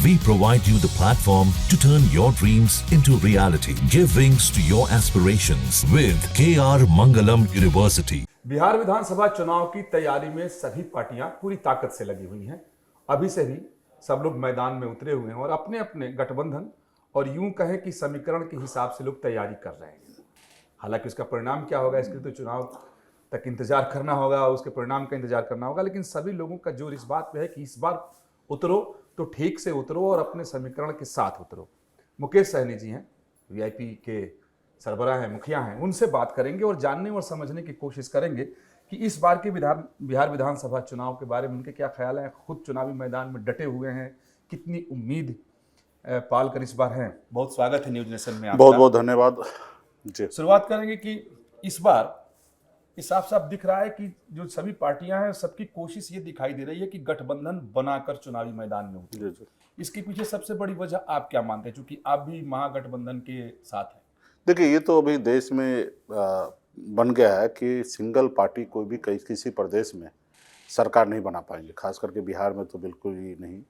We provide you the platform to turn your dreams into reality. Give wings to your aspirations with KR Mangalam University. Bihar विधानसभा चुनाव की तैयारी में सभी पार्टियां पूरी ताकत से लगी हुई हैं। अभी से ही सब लोग मैदान में उतरे हुए हैं और अपने अपने गठबंधन और यूं कहें कि समीकरण के हिसाब से लोग तैयारी कर रहे हैं। हालांकि उसका परिणाम क्या होगा इसके तो चुनाव तक इंतजार करना होगा, उसके परिणाम का इंतजार करना होगा, लेकिन सभी लोगों का जोर इस बात पे है कि इस बार उतरो तो ठीक से उतरो और अपने समीकरण के साथ उतरो। मुकेश सहनी जी हैं, वीआईपी के सरबराह हैं, मुखिया हैं, उनसे बात करेंगे और जानने और समझने की कोशिश करेंगे कि इस बार के बिहार विधानसभा चुनाव के बारे में उनके क्या ख्याल हैं। खुद चुनावी मैदान में डटे हुए हैं, कितनी उम्मीद पाल कर इस बार हैं। बहुत स्वागत है न्यूज नेशन में आपका। बहुत बहुत धन्यवाद जी। शुरुआत करेंगे कि इस बार साफ साफ दिख रहा है कि जो सभी पार्टियां हैं सबकी कोशिश ये दिखाई दे रही है कि गठबंधन बनाकर चुनावी मैदान में उतरे। इसके पीछे सबसे बड़ी वजह आप क्या मानते हैं, क्योंकि आप भी महागठबंधन के साथ हैं? देखिए, ये तो अभी देश में बन गया है कि सिंगल पार्टी कोई भी किसी प्रदेश में सरकार नहीं बना पाएंगे, खास करके बिहार में तो बिल्कुल ही नहीं।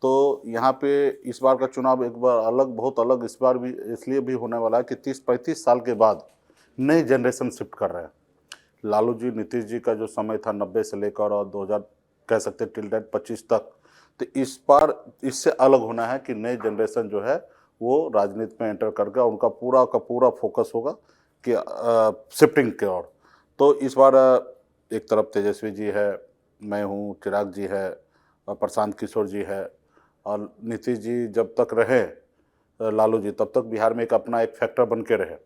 तो यहाँ पे इस बार का चुनाव एक बार अलग, बहुत अलग इस बार भी इसलिए भी होने वाला है कि 30-35 साल के बाद नई जनरेशन शिफ्ट कर रहे हैं। लालू जी, नीतीश जी का जो समय था 90 से लेकर और 2000 कह सकते टिल डेट 25 तक, तो इस बार इससे अलग होना है कि नई जनरेशन जो है वो राजनीति में एंटर करके उनका पूरा का पूरा फोकस होगा कि शिफ्टिंग की ओर। तो इस बार एक तरफ तेजस्वी जी है, मैं हूँ, चिराग जी है, प्रशांत किशोर जी है, और नीतीश जी जब तक रहे, लालू जी तब तक बिहार में अपना एक फैक्टर बन के रहे।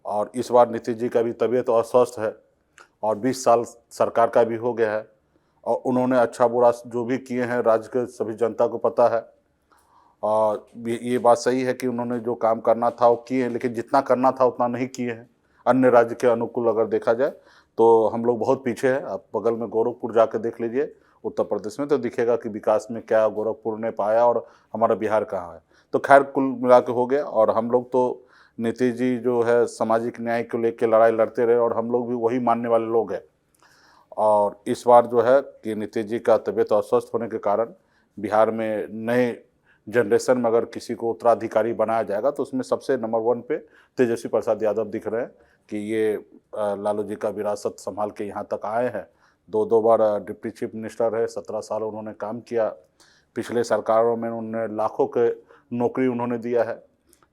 और इस बार नीतीश जी का भी तबीयत अस्वस्थ है और 20 साल सरकार का भी हो गया है और उन्होंने अच्छा बुरा जो भी किए हैं राज्य के सभी जनता को पता है। और ये बात सही है कि उन्होंने जो काम करना था वो किए हैं, लेकिन जितना करना था उतना नहीं किए हैं। अन्य राज्य के अनुकूल अगर देखा जाए तो हम लोग बहुत पीछे हैं। आप बगल में गोरखपुर जाकर देख लीजिए, उत्तर प्रदेश में, तो दिखेगा कि विकास में क्या गोरखपुर ने पाया और हमारा बिहार कहाँ है। तो खैर कुल मिला के हो गया। और हम लोग तो नीतीश जी जो है सामाजिक न्याय को लेकर लड़ाई लड़ते रहे और हम लोग भी वही मानने वाले लोग हैं। और इस बार जो है कि नीतीश जी का तबीयत अस्वस्थ होने के कारण बिहार में नए जनरेशन में अगर किसी को उत्तराधिकारी बनाया जाएगा तो उसमें सबसे नंबर 1 पे तेजस्वी प्रसाद यादव दिख रहे हैं कि ये लालू जी का विरासत संभाल के यहाँ तक आए हैं। 2 बार डिप्टी चीफ मिनिस्टर रहे, 17 साल उन्होंने काम किया। पिछले सरकारों में उन्होंने लाखों के नौकरी उन्होंने दिया है।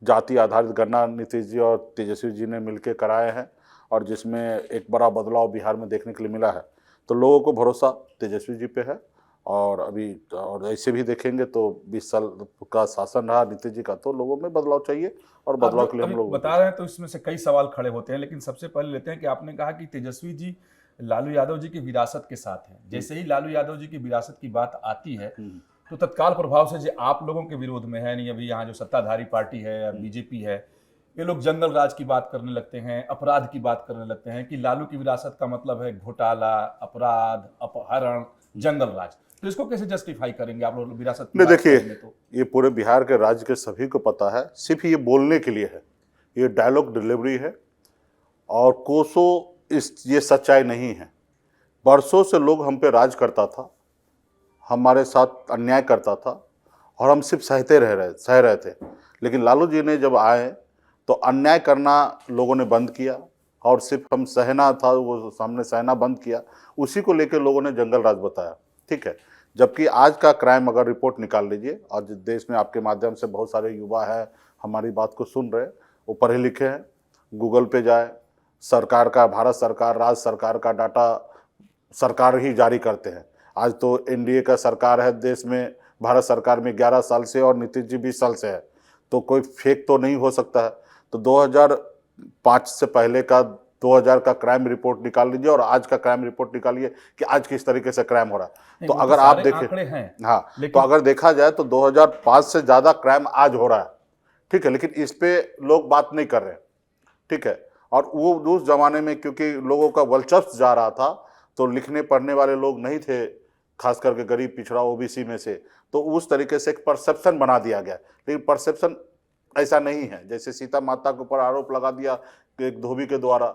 जाति आधारित गणना नीतीश जी और तेजस्वी जी ने मिलकर कराए हैं और जिसमें एक बड़ा बदलाव बिहार में देखने के लिए मिला है। तो लोगों को भरोसा तेजस्वी जी पे है। और अभी और ऐसे भी देखेंगे तो 20 साल का शासन रहा नीतीश जी का, तो लोगों में बदलाव चाहिए और बदलाव के लिए हम लोग बता रहे हैं। तो इसमें से कई सवाल खड़े होते हैं, लेकिन सबसे पहले लेते हैं कि आपने कहा कि तेजस्वी जी लालू यादव जी की विरासत के साथ हैं। जैसे ही लालू यादव जी की विरासत की बात आती है तो तत्काल प्रभाव से जो आप लोगों के विरोध में है, नहीं अभी यहाँ जो सत्ताधारी पार्टी है या बीजेपी है, ये लोग जंगल राज की बात करने लगते हैं, अपराध की बात करने लगते हैं कि लालू की विरासत का मतलब है घोटाला, अपराध, अपहरण, जंगल राज। तो इसको कैसे जस्टिफाई करेंगे आप लोग विरासत की बात देखिए, तो? ये पूरे बिहार के राज्य के सभी को पता है, सिर्फ ये बोलने के लिए है, ये डायलॉग डिलीवरी है और कोसों ये सच्चाई नहीं है। बरसों से लोग हम पे राज करता था, हमारे साथ अन्याय करता था और हम सिर्फ सह रहे थे। लेकिन लालू जी ने जब आए तो अन्याय करना लोगों ने बंद किया और सिर्फ हम सहना था, वो सामने सहना बंद किया। उसी को लेकर लोगों ने जंगल राज बताया, ठीक है। जबकि आज का क्राइम अगर रिपोर्ट निकाल लीजिए, आज देश में आपके माध्यम से बहुत सारे युवा हैं हमारी बात को सुन रहे, वो पढ़े लिखे हैं, गूगल पे जाए, सरकार का, भारत सरकार, राज्य सरकार का डाटा सरकार ही जारी करते हैं। आज तो एनडीए का सरकार है देश में, भारत सरकार में 11 साल से और नीतीश जी 20 साल से है, तो कोई फेक तो नहीं हो सकता है। तो 2005 से पहले का 2000 का क्राइम रिपोर्ट निकाल लीजिए और आज का क्राइम रिपोर्ट निकालिए कि आज किस तरीके से क्राइम हो रहा है। तो अगर आप देखें, हाँ, तो अगर देखा जाए तो 2005 से ज़्यादा क्राइम आज हो रहा है, ठीक है। लेकिन इस पे लोग बात नहीं कर रहे, ठीक है। और वो उस जमाने में क्योंकि लोगों का वर्चस्व जा रहा था तो लिखने पढ़ने वाले लोग नहीं थे, खास करके गरीब पिछड़ा ओबीसी में से, तो उस तरीके से एक परसेप्शन बना दिया गया। लेकिन परसेप्शन ऐसा नहीं है। जैसे सीता माता के ऊपर आरोप लगा दिया एक धोबी के द्वारा,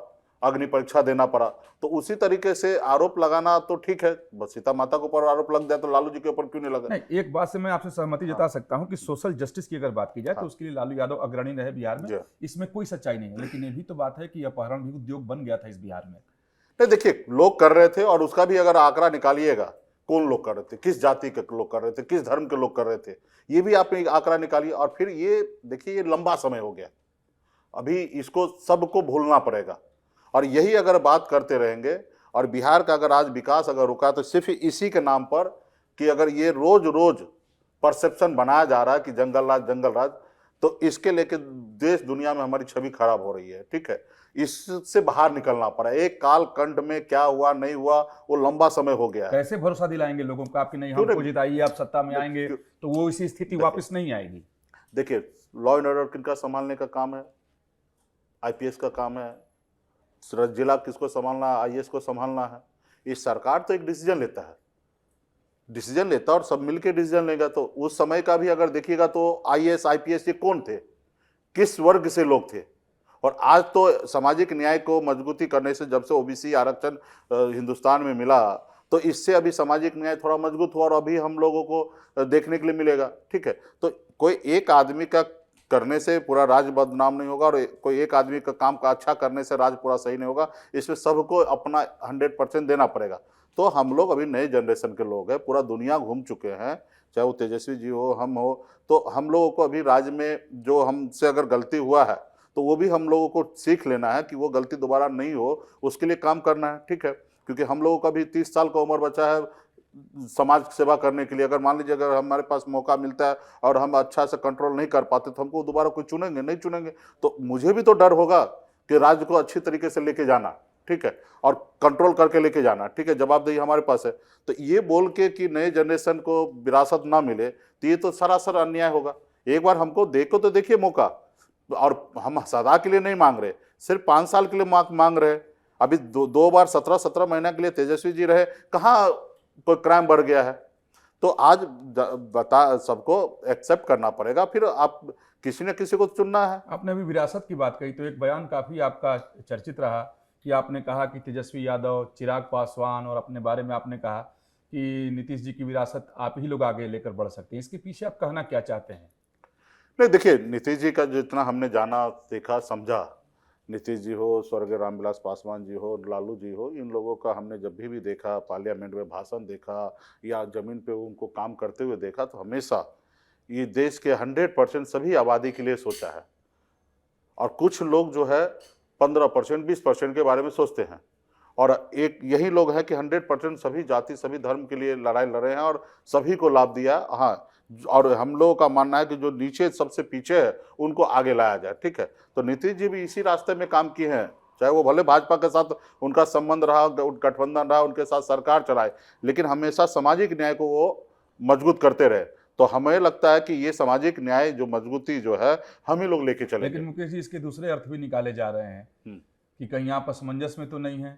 अग्नि परीक्षा देना पड़ा। तो उसी तरीके से आरोप लगाना तो ठीक है, बस सीता माता के ऊपर आरोप लग जाए तो लालू जी के ऊपर क्यों नहीं लगा? नहीं, एक बात से मैं आपसे सहमति जता सकता हूं कि सोशल जस्टिस की अगर बात की जाए तो उसके लिए लालू यादव अग्रणी रहे बिहार में, इसमें कोई सच्चाई नहीं है। लेकिन ये भी तो बात है कि अपहरण भी उद्योग बन गया था इस बिहार में। नहीं देखिए, लोग कर रहे थे और उसका भी अगर आंकड़ा निकालिएगा, कौन लोग कर रहे थे, किस जाति के लोग कर रहे थे, किस धर्म के लोग कर रहे थे, ये भी आप आंकड़ा निकालिए। और फिर ये देखिए, ये लंबा समय हो गया, अभी इसको सबको भूलना पड़ेगा। और यही अगर बात करते रहेंगे और बिहार का अगर आज विकास अगर रुका तो सिर्फ इसी के नाम पर कि अगर ये रोज रोज परसेप्शन बनाया जा रहा है कि जंगल राज, तो इसके लेके देश दुनिया में हमारी छवि खराब हो रही है। ठीक है, इससे बाहर निकलना पड़ा। एक काल खंड में क्या हुआ नहीं हुआ वो लंबा समय हो गया। कैसे भरोसा दिलाएंगे लोगों को आपकी नहीं हमको जिताइए, आप सत्ता में आएंगे, तो वो इसी स्थिति वापस नहीं आएगी। देखिए, लॉ एंड ऑर्डर किनका संभालने का काम है? आईपीएस का काम है। जिला किसको संभालना है? आईएएस को संभालना है। ये सरकार तो एक डिसीजन लेता है, और सब मिलके डिसीजन लेगा। तो उस समय का भी अगर देखिएगा तो आईएएस आईपीएस ये कौन थे, किस वर्ग से लोग थे? और आज तो सामाजिक न्याय को मजबूती करने से, जब से ओबीसी आरक्षण हिंदुस्तान में मिला, तो इससे अभी सामाजिक न्याय थोड़ा मजबूत हुआ और अभी हम लोगों को देखने के लिए मिलेगा। ठीक है, तो कोई एक आदमी का करने से पूरा राज्य बदनाम नहीं होगा और कोई एक आदमी का काम का अच्छा करने से राज्य पूरा सही नहीं होगा। इसमें सबको अपना 100% देना पड़ेगा। तो हम लोग अभी नए जनरेशन के लोग हैं, पूरा दुनिया घूम चुके हैं, चाहे वो तेजस्वी जी हो, हम हो, तो हम लोगों को अभी राज्य में जो हमसे अगर गलती हुआ है तो वो भी हम लोगों को सीख लेना है कि वो गलती दोबारा नहीं हो, उसके लिए काम करना है। ठीक है, क्योंकि हम लोगों का भी 30 साल का उम्र बचा है समाज सेवा करने के लिए। अगर मान लीजिए अगर हमारे पास मौका मिलता है और हम अच्छा से कंट्रोल नहीं कर पाते तो हमको दोबारा कोई चुनेंगे नहीं चुनेंगे। तो मुझे भी तो डर होगा कि राज्य को अच्छी तरीके से लेके जाना, ठीक है, और कंट्रोल करके लेके जाना। ठीक है, जवाबदेही हमारे पास है। तो ये बोल के कि नए जनरेशन को विरासत ना मिले तो ये तो सरासर अन्याय होगा। एक बार हमको देखो तो देखिए मौका, और हम सदा के लिए नहीं मांग रहे, सिर्फ 5 साल के लिए मांग रहे। अभी दो बार 17 महीना के लिए तेजस्वी जी रहे, कहाँ कोई क्राइम बढ़ गया है? तो आज सबको एक्सेप्ट करना पड़ेगा, फिर आप किसी न किसी को चुनना है। आपने अभी विरासत की बात कही तो एक बयान काफी आपका चर्चित रहा कि आपने कहा कि तेजस्वी यादव, चिराग पासवान और अपने बारे में आपने कहा कि नीतीश जी की विरासत आप ही लोग आगे लेकर बढ़ सकते हैं। इसके पीछे आप कहना क्या चाहते हैं? नहीं देखिए, नीतीश जी का जितना हमने जाना, देखा, समझा, नीतीश जी हो, स्वर्गीय रामविलास पासवान जी हो, लालू जी हो, इन लोगों का हमने जब भी देखा, पार्लियामेंट में भाषण देखा या जमीन पे उनको काम करते हुए देखा, तो हमेशा ये देश के 100% सभी आबादी के लिए सोचा है। और कुछ लोग जो है 15%, 20% के बारे में सोचते हैं, और एक यही लोग हैं कि 100% सभी जाति, सभी धर्म के लिए लड़ाई लड़े हैं और सभी को लाभ दिया। हाँ, और हम लोगों का मानना है कि जो नीचे सबसे पीछे है उनको आगे लाया जाए। ठीक है, तो नीतीश जी भी इसी रास्ते में काम किए हैं, चाहे वो भले भाजपा के साथ उनका संबंध रहा, गठबंधन रहा, उनके साथ सरकार चलाए, लेकिन हमेशा सामाजिक न्याय को वो मजबूत करते रहे। तो हमें लगता है कि ये सामाजिक न्याय जो मजबूती जो है हम ही लोग लेके चलेंगे। लेकिन मुकेश जी, इसके दूसरे अर्थ भी निकाले जा रहे हैं कि कहीं आप असमंजस में तो नहीं है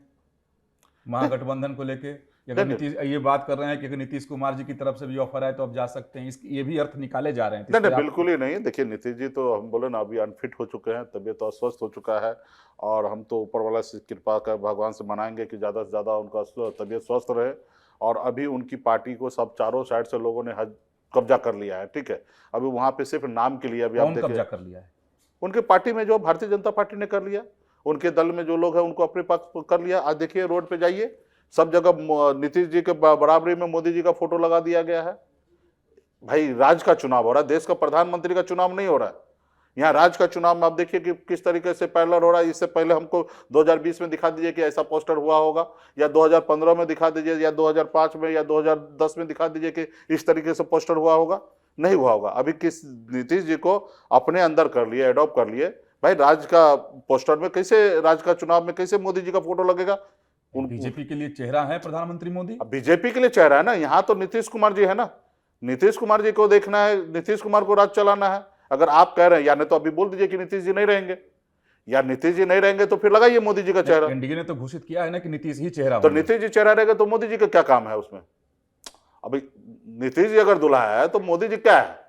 महागठबंधन को लेके? अगर नीतीश ये बात कर रहे हैं कि अगर नीतीश कुमार जी की तरफ से भी ऑफर आए तो आप जा सकते हैं, ये भी अर्थ निकाले जा रहे हैं? नहीं, बिल्कुल ही नहीं। देखिए, नीतीश जी तो हम बोले ना, अभी अनफिट हो चुके हैं, तबीयत तो अस्वस्थ हो चुका है, और हम तो ऊपर वाला से कृपा कर भगवान से मनाएंगे कि ज़्यादा से ज़्यादा उनका तबीयत स्वस्थ रहे। और अभी उनकी पार्टी को सब चारों साइड से लोगों ने कब्जा कर लिया है। ठीक है, अभी वहाँ पे सिर्फ नाम के लिए अभी आप देखिए कब्जा कर लिया है। उनके पार्टी में जो भारतीय जनता पार्टी ने कर लिया, उनके दल में जो लोग हैं उनको अपने पास कर लिया। आज देखिए रोड पे जाइए, सब जगह नीतीश जी के बराबरी में मोदी जी का फोटो लगा दिया गया है। भाई, राज्य का चुनाव हो रहा है, देश का प्रधानमंत्री का चुनाव नहीं हो रहा है। यहाँ राज्य का चुनाव में आप देखिए कि किस तरीके से पैरेलल हो रहा है। इससे पहले हमको 2020 में दिखा दीजिए कि ऐसा पोस्टर हुआ होगा, या 2015 में दिखा दीजिए, या 2005 में या 2010 में दिखा दीजिए कि इस तरीके से पोस्टर हुआ होगा, नहीं हुआ होगा। अभी किस नीतीश जी को अपने अंदर कर लिए, एडॉप्ट कर लिए। भाई, राज्य का पोस्टर में कैसे, राज्य का चुनाव में कैसे मोदी जी का फोटो लगेगा? बीजेपी के लिए चेहरा है प्रधानमंत्री मोदी। अब बीजेपी के लिए चेहरा है ना, यहाँ तो नीतीश कुमार जी है ना, नीतीश कुमार जी को देखना है, नीतीश कुमार को राज चलाना है। अगर आप कह रहे हैं, या नहीं तो अभी बोल दीजिए कि नीतीश जी नहीं रहेंगे, या नीतीश जी नहीं रहेंगे तो फिर लगाइए मोदी जी का चेहरा। एनडीए ने तो घोषित किया है ना कि नीतीश ही चेहरा, तो नीतीश जी चेहरा रहेगा तो मोदी जी का क्या काम है उसमें? अभी नीतीश जी अगर दुल्हा है तो मोदी जी क्या है?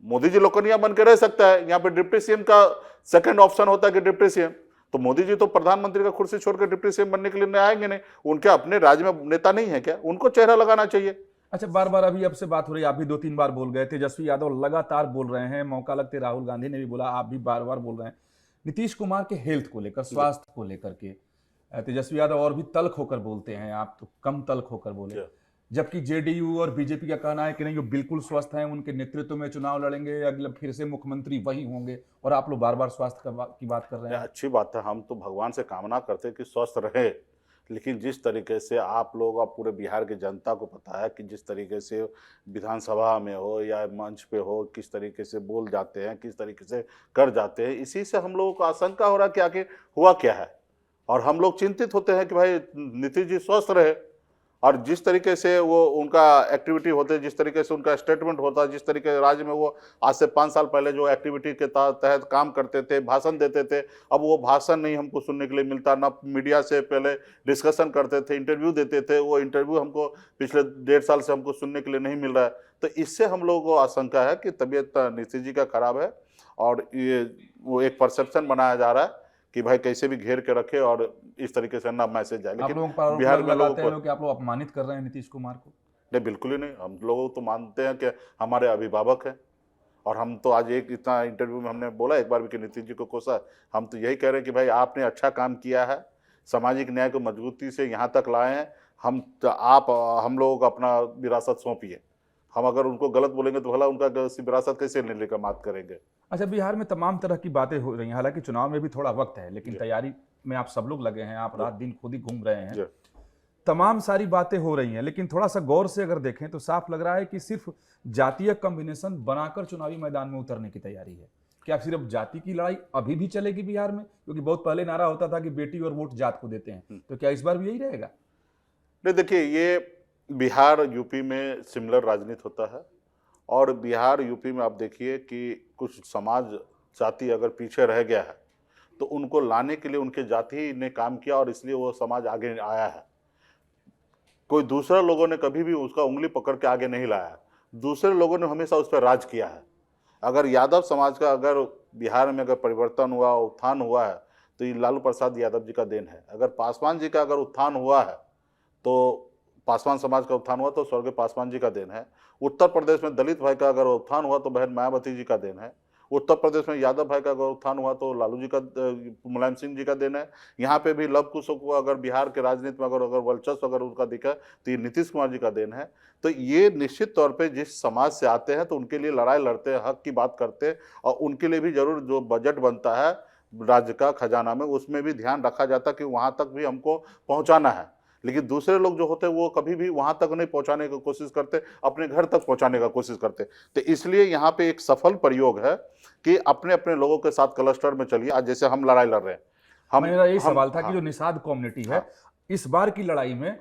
मोदी जी लोकनिया बन के रह सकता है, यहाँ पे डिप्टी सीएम का सेकंड ऑप्शन होता है कि डिप्टी सीएम। तो मोदी जी तो प्रधानमंत्री का कुर्सी छोड़कर डिप्टी सीएम बनने के लिए आएंगे नहीं, उनके अपने राज्य में नेता नहीं है क्या? उनको चेहरा लगाना चाहिए। अच्छा, बार बार अभी आपसे बात हो रही है, आप भी 2-3 बार बोल गए, तेजस्वी यादव लगातार बोल रहे हैं, मौका लगते राहुल गांधी ने भी बोला, आप भी बार बार बोल रहे हैं नीतीश कुमार के हेल्थ को लेकर, स्वास्थ्य को लेकर के। तेजस्वी यादव और भी तल्ख होकर बोलते हैं, आप तो कम तल्ख होकर बोले, जबकि जेडीयू और बीजेपी का कहना है कि नहीं, वो बिल्कुल स्वस्थ हैं, उनके नेतृत्व में चुनाव लड़ेंगे, अगले फिर से मुख्यमंत्री वही होंगे, और आप लोग बार बार स्वास्थ्य की बात कर रहे हैं। अच्छी बात है, हम तो भगवान से कामना करते हैं कि स्वस्थ रहे, लेकिन जिस तरीके से आप लोग और पूरे बिहार की जनता को पता है कि जिस तरीके से विधानसभा में हो या मंच पे हो, किस तरीके से बोल जाते हैं, किस तरीके से कर जाते हैं, इसी से हम लोगों को आशंका हो रहा है कि आखिर हुआ क्या है। और हम लोग चिंतित होते हैं कि भाई नीतीश जी स्वस्थ रहे, और जिस तरीके से वो उनका एक्टिविटी होते, जिस तरीके से उनका स्टेटमेंट होता, जिस तरीके से राज्य में वो आज से 5 साल पहले जो एक्टिविटी के तहत काम करते थे, भाषण देते थे, अब वो भाषण नहीं हमको सुनने के लिए मिलता, ना मीडिया से पहले डिस्कशन करते थे, इंटरव्यू देते थे, वो इंटरव्यू हमको पिछले 1.5 साल से हमको सुनने के लिए नहीं मिल रहा है। तो इससे हम लोगों को आशंका है कि तबीयत नीतीश जी का खराब है, और ये वो एक परसेप्शन बनाया जा रहा है कि भाई कैसे भी घेर के रखे और इस तरीके से ना मैसेज जाए। लेकिन बिहार में लोगों को कि आप लोग अपमानित कर रहे हैं नीतीश कुमार को। नहीं, बिल्कुल ही नहीं। हम लोग तो मानते हैं कि हमारे अभिभावक हैं, और हम तो आज एक इतना इंटरव्यू में हमने बोला एक बार भी कि नीतीश जी को कोसा, हम तो यही कह रहे हैं कि भाई आपने अच्छा काम किया है, सामाजिक न्याय को मजबूती से यहाँ तक लाए हैं, हम लोगों को अपना विरासत सौंपिए। हम अगर उनको गलत बोलेंगे तो भला उनका विरासत कैसे लेने का बात करेंगे। अच्छा, बिहार में तमाम तरह की बातें हो रही हैं, हालांकि चुनाव में भी थोड़ा वक्त है, लेकिन तैयारी में आप सब लोग लगे हैं, आप रात दिन खुद ही घूम रहे हैं, तमाम सारी बातें हो रही हैं, लेकिन थोड़ा सा गौर से अगर देखें तो साफ लग रहा है कि सिर्फ जातीय कॉम्बिनेशन बनाकर चुनावी मैदान में उतरने की तैयारी है। क्या सिर्फ जाति की लड़ाई अभी भी चलेगी बिहार में? क्योंकि बहुत पहले नारा होता था कि बेटी और वोट जात को देते हैं, तो क्या इस बार भी यही रहेगा? नहीं, देखिए, ये बिहार यूपी में सिमिलर राजनीति होता है, और बिहार यूपी में आप देखिए कि कुछ समाज जाति अगर पीछे रह गया है तो उनको लाने के लिए उनके जाति ने काम किया, और इसलिए वो समाज आगे आया है। कोई दूसरा लोगों ने कभी भी उसका उंगली पकड़ के आगे नहीं लाया, दूसरे लोगों ने हमेशा उस पर राज किया है। अगर यादव समाज का अगर बिहार में अगर परिवर्तन हुआ, उत्थान हुआ है, तो ये लालू प्रसाद यादव जी का देन है। अगर पासवान जी का अगर उत्थान हुआ है, तो पासवान समाज का उत्थान हुआ तो स्वर्गीय पासवान जी का देन है। उत्तर प्रदेश में दलित भाई का अगर उत्थान हुआ तो बहन मायावती जी का देन है। उत्तर प्रदेश में यादव भाई का अगर उत्थान हुआ तो लालू जी का, मुलायम सिंह जी का देन है। यहाँ पे भी लव कुशों को अगर बिहार के राजनीति में अगर वर्चस्व अगर उनका दिखा तो ये नीतीश कुमार जी का देन है। तो ये निश्चित तौर पे जिस समाज से आते हैं तो उनके लिए लड़ाई लड़ते हैं, हक की बात करते हैं, और उनके लिए भी जरूर जो बजट बनता है राज्य का खजाना में, उसमें भी ध्यान रखा जाता है कि वहाँ तक भी हमको पहुँचाना है। लेकिन दूसरे लोग जो होते हैं वो कभी भी वहां तक नहीं पहुंचाने की कोशिश करते, अपने घर तक पहुंचाने का कोशिश करते। तो इसलिए यहाँ पे एक सफल प्रयोग है कि अपने अपने लोगों के साथ क्लस्टर में चलिए। आज जैसे हम लड़ाई लड़ रहे हैं, मेरा यही सवाल था कि जो निषाद कम्युनिटी है, इस बार की लड़ाई में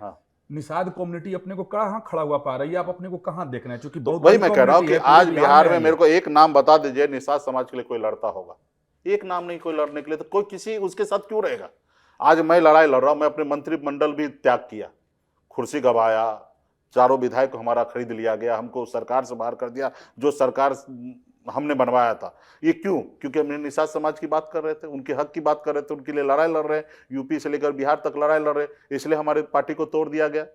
निषाद कम्युनिटी अपने को कहाँ खड़ा हुआ पा रही है? आप अपने को कहाँ देखना है? क्योंकि वही मैं कह रहा हूँ कि आज बिहार में मेरे को एक नाम बता दीजिए, निषाद समाज के लिए कोई लड़ता होगा। एक नाम नहीं कोई लड़ने के लिए, तो कोई किसी उसके साथ क्यों रहेगा? आज मैं लड़ाई लड़ रहा हूं, मैं अपने मंत्रिमंडल भी त्याग किया, कुर्सी गवाया, 4 विधायक को हमारा खरीद लिया गया, हमको सरकार से बाहर कर दिया जो सरकार हमने बनवाया था। ये क्यों? क्योंकि हमने निषाद समाज की बात कर रहे थे, उनके हक की बात कर रहे थे, उनके लिए लड़ाई लड़ रहे हैं, यूपी से लेकर बिहार तक लड़ाई लड़ रहे हैं, इसलिए हमारी पार्टी को तोड़ दिया गया।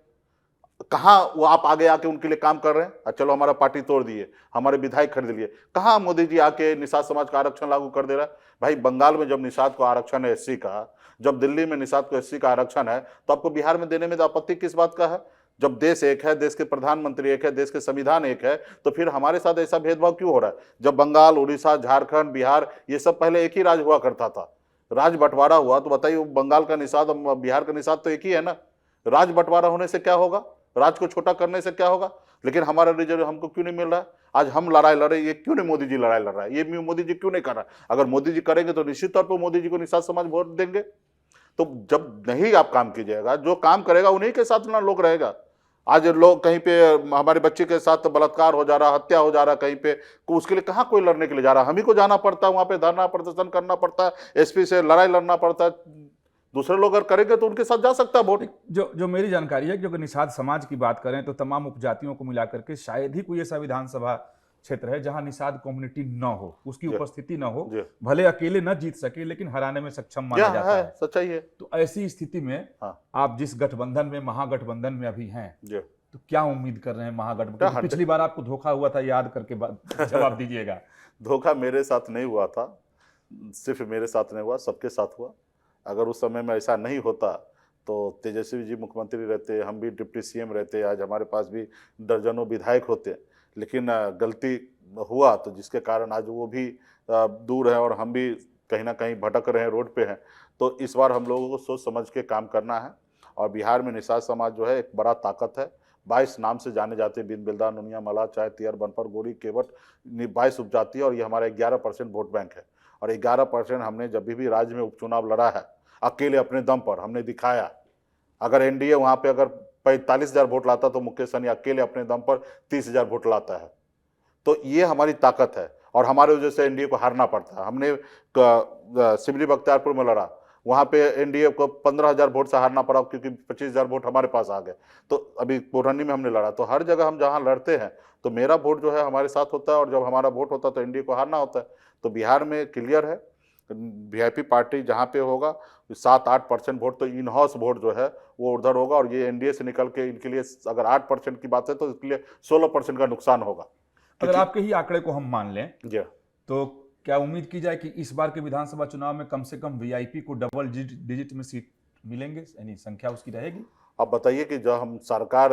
कहाँ वो आप आगे आके उनके लिए काम कर रहे हैं? चलो हमारा पार्टी तोड़ दिए, हमारे विधायक खरीद लिए। कहाँ मोदी जी आके निषाद समाज का आरक्षण लागू कर दे रहा है? भाई बंगाल में जब निषाद को आरक्षण है एससी का, जब दिल्ली में निषाद को एससी का आरक्षण है, तो आपको बिहार में देने में आपत्ति किस बात का है? जब देश एक है, देश के प्रधानमंत्री एक है, देश के संविधान एक है, तो फिर हमारे साथ ऐसा भेदभाव क्यों हो रहा है? जब बंगाल, उड़ीसा, झारखंड, बिहार ये सब पहले एक ही राज्य हुआ करता था, राज बंटवारा हुआ तो बताइए बंगाल का निषाद और बिहार का निषाद तो एक ही है ना। राज बंटवारा होने से क्या होगा? राज को छोटा करने से क्या होगा? लेकिन हमारा रिजर्व हमको क्यों नहीं मिल रहा है? आज हम लड़ाई लड़े, ये क्यों नहीं मोदी जी लड़ाई लड़ रहा है? ये मोदी जी क्यों नहीं कर रहा है? अगर मोदी जी करेंगे तो निश्चित तौर पर मोदी जी को निषाद समाज वोट देंगे। तो जब नहीं आप काम कीजिएगा, जो काम करेगा उन्हीं के साथ ना लोग रहेगा। आज लोग कहीं पे हमारे बच्चे के साथ बलात्कार हो जा रहा, हत्या हो जा रहा कहीं पे, उसके लिए कहाँ कोई लड़ने के लिए जा रहा? हम ही को जाना पड़ता है, वहां पे धरना प्रदर्शन करना पड़ता है, एसपी से लड़ाई लड़ना पड़ता है। दूसरे लोग अगर करेंगे तो उनके साथ जा सकता है वोट। जो मेरी जानकारी है कि अगर निषाद समाज की बात करें तो तमाम उपजातियों को मिलाकर के शायद ही कोई ऐसा विधानसभा क्षेत्र है जहां निषाद कम्युनिटी न हो, उसकी उपस्थिति न हो, जी। भले अकेले न जीत सके लेकिन हराने में सक्षम माना जाता है। सच्चाई है। तो ऐसी स्थिति में आप जिस गठबंधन में, महागठबंधन में अभी हैं, तो क्या उम्मीद कर रहे हैं महागठबंधन? पिछली बार आपको धोखा हुआ था, याद करके जवाब दीजिएगा। धोखा मेरे साथ नहीं हुआ था, सिर्फ मेरे साथ नहीं हुआ, सबके साथ हुआ। अगर उस समय में ऐसा नहीं होता तो तेजस्वी जी मुख्यमंत्री रहते, हम भी डिप्टी सीएम रहते, आज हमारे पास भी दर्जनों विधायक होते। लेकिन गलती हुआ तो जिसके कारण आज वो भी दूर है और हम भी कहीं ना कहीं भटक रहे हैं, रोड पे हैं। तो इस बार हम लोगों को सोच समझ के काम करना है। और बिहार में निषाद समाज जो है एक बड़ा ताकत है। 22 नाम से जाने जाते, बिन बिल्दा, नुनिया, मला, चाय, तियर, बनपर, गोरी, केवट, 22 उपजाति है और ये हमारा 11% वोट बैंक है। और 11% हमने जब भी राज्य में उपचुनाव लड़ा है अकेले अपने दम पर हमने दिखाया। अगर एनडीए वहां पे अगर 45,000 वोट लाता तो मुकेश सहनी अकेले अपने दम पर 30,000 वोट लाता है। तो ये हमारी ताकत है और हमारे वजह से एनडीए को हारना पड़ता है। हमने सिमरी बख्तियारपुर में लड़ा, वहां पे एनडीए को 15,000 वोट से हारना पड़ा क्योंकि 25,000 वोट हमारे पास आ गए। तो अभी पुरनी में हमने लड़ा। तो हर जगह हम जहां लड़ते हैं तो मेरा वोट जो है हमारे साथ होता है और जब हमारा वोट होता है तो एनडीए को हारना होता है। तो बिहार में क्लियर है, वीआईपी पार्टी जहां पे होगा 7-8% वोट तो इन हाउस वोट जो है वो उधर होगा। और ये एनडीए से निकल के इनके लिए अगर 8% की बात है तो इसके लिए 16% का नुकसान होगा। अगर आपके ही आंकड़े को हम मान लें जी, तो क्या उम्मीद की जाए कि इस बार के विधानसभा चुनाव में कम से कम वीआईपी को डबल डिजिट में सीट मिलेंगे, यानी संख्या उसकी रहेगी? अब बताइए कि जब हम सरकार,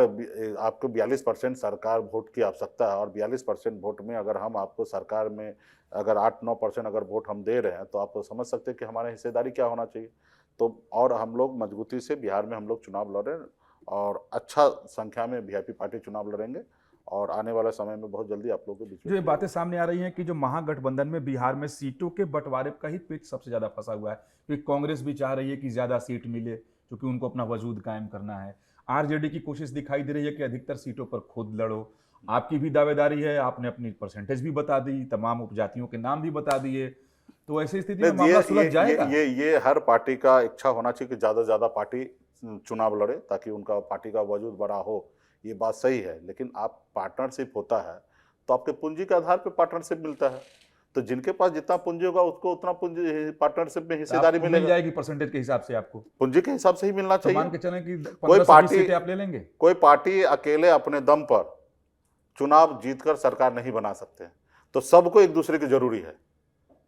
आपको 42% सरकार वोट की आवश्यकता है और 42% वोट में अगर हम आपको सरकार में अगर 8-9% अगर वोट हम दे रहे हैं तो आप समझ सकते हैं कि हमारी हिस्सेदारी क्या होना चाहिए। तो और हम लोग मजबूती से बिहार में हम लोग चुनाव लड़ रहे हैं और अच्छा संख्या में वीआईपी पार्टी चुनाव लड़ेंगे और आने वाले समय में बहुत जल्दी आप लोगों के बीच में जो ये बातें सामने आ रही हैं कि जो महागठबंधन में बिहार में सीटों के बंटवारे का ही पेच सबसे ज्यादा फंसा हुआ है, क्योंकि कांग्रेस भी चाह रही है कि ज्यादा सीट मिले क्योंकि उनको अपना वजूद कायम करना है। आरजेडी की कोशिश दिखाई दे रही है कि अधिकतर सीटों पर खुद लड़ो। आपकी भी दावेदारी है, आपने अपनी परसेंटेज भी बता दी, तमाम उपजातियों के नाम भी बता दिए। तो ऐसी स्थिति में मामला सुलझ जाएगा? ये हर पार्टी का इच्छा होना चाहिए कि ज्यादा से ज्यादा पार्टी चुनाव लड़े ताकि उनका पार्टी का वजूद बड़ा हो। ये बात सही है, लेकिन आप पार्टनरशिप होता है तो आपके पूंजी के आधार पर पार्टनरशिप मिलता है। तो जिनके पास जितना पूंजी होगा उसको उतना पूंजी पार्टनरशिप में हिस्सेदारी मिल जाएगी परसेंटेज के हिसाब से। आपको पूंजी के हिसाब से ही मिलना चाहिए। मान के चलें कि कोई पार्टी आप ले लेंगे, कोई पार्टी अकेले अपने दम पर चुनाव जीतकर सरकार नहीं बना सकते। तो सबको एक दूसरे की जरूरी है,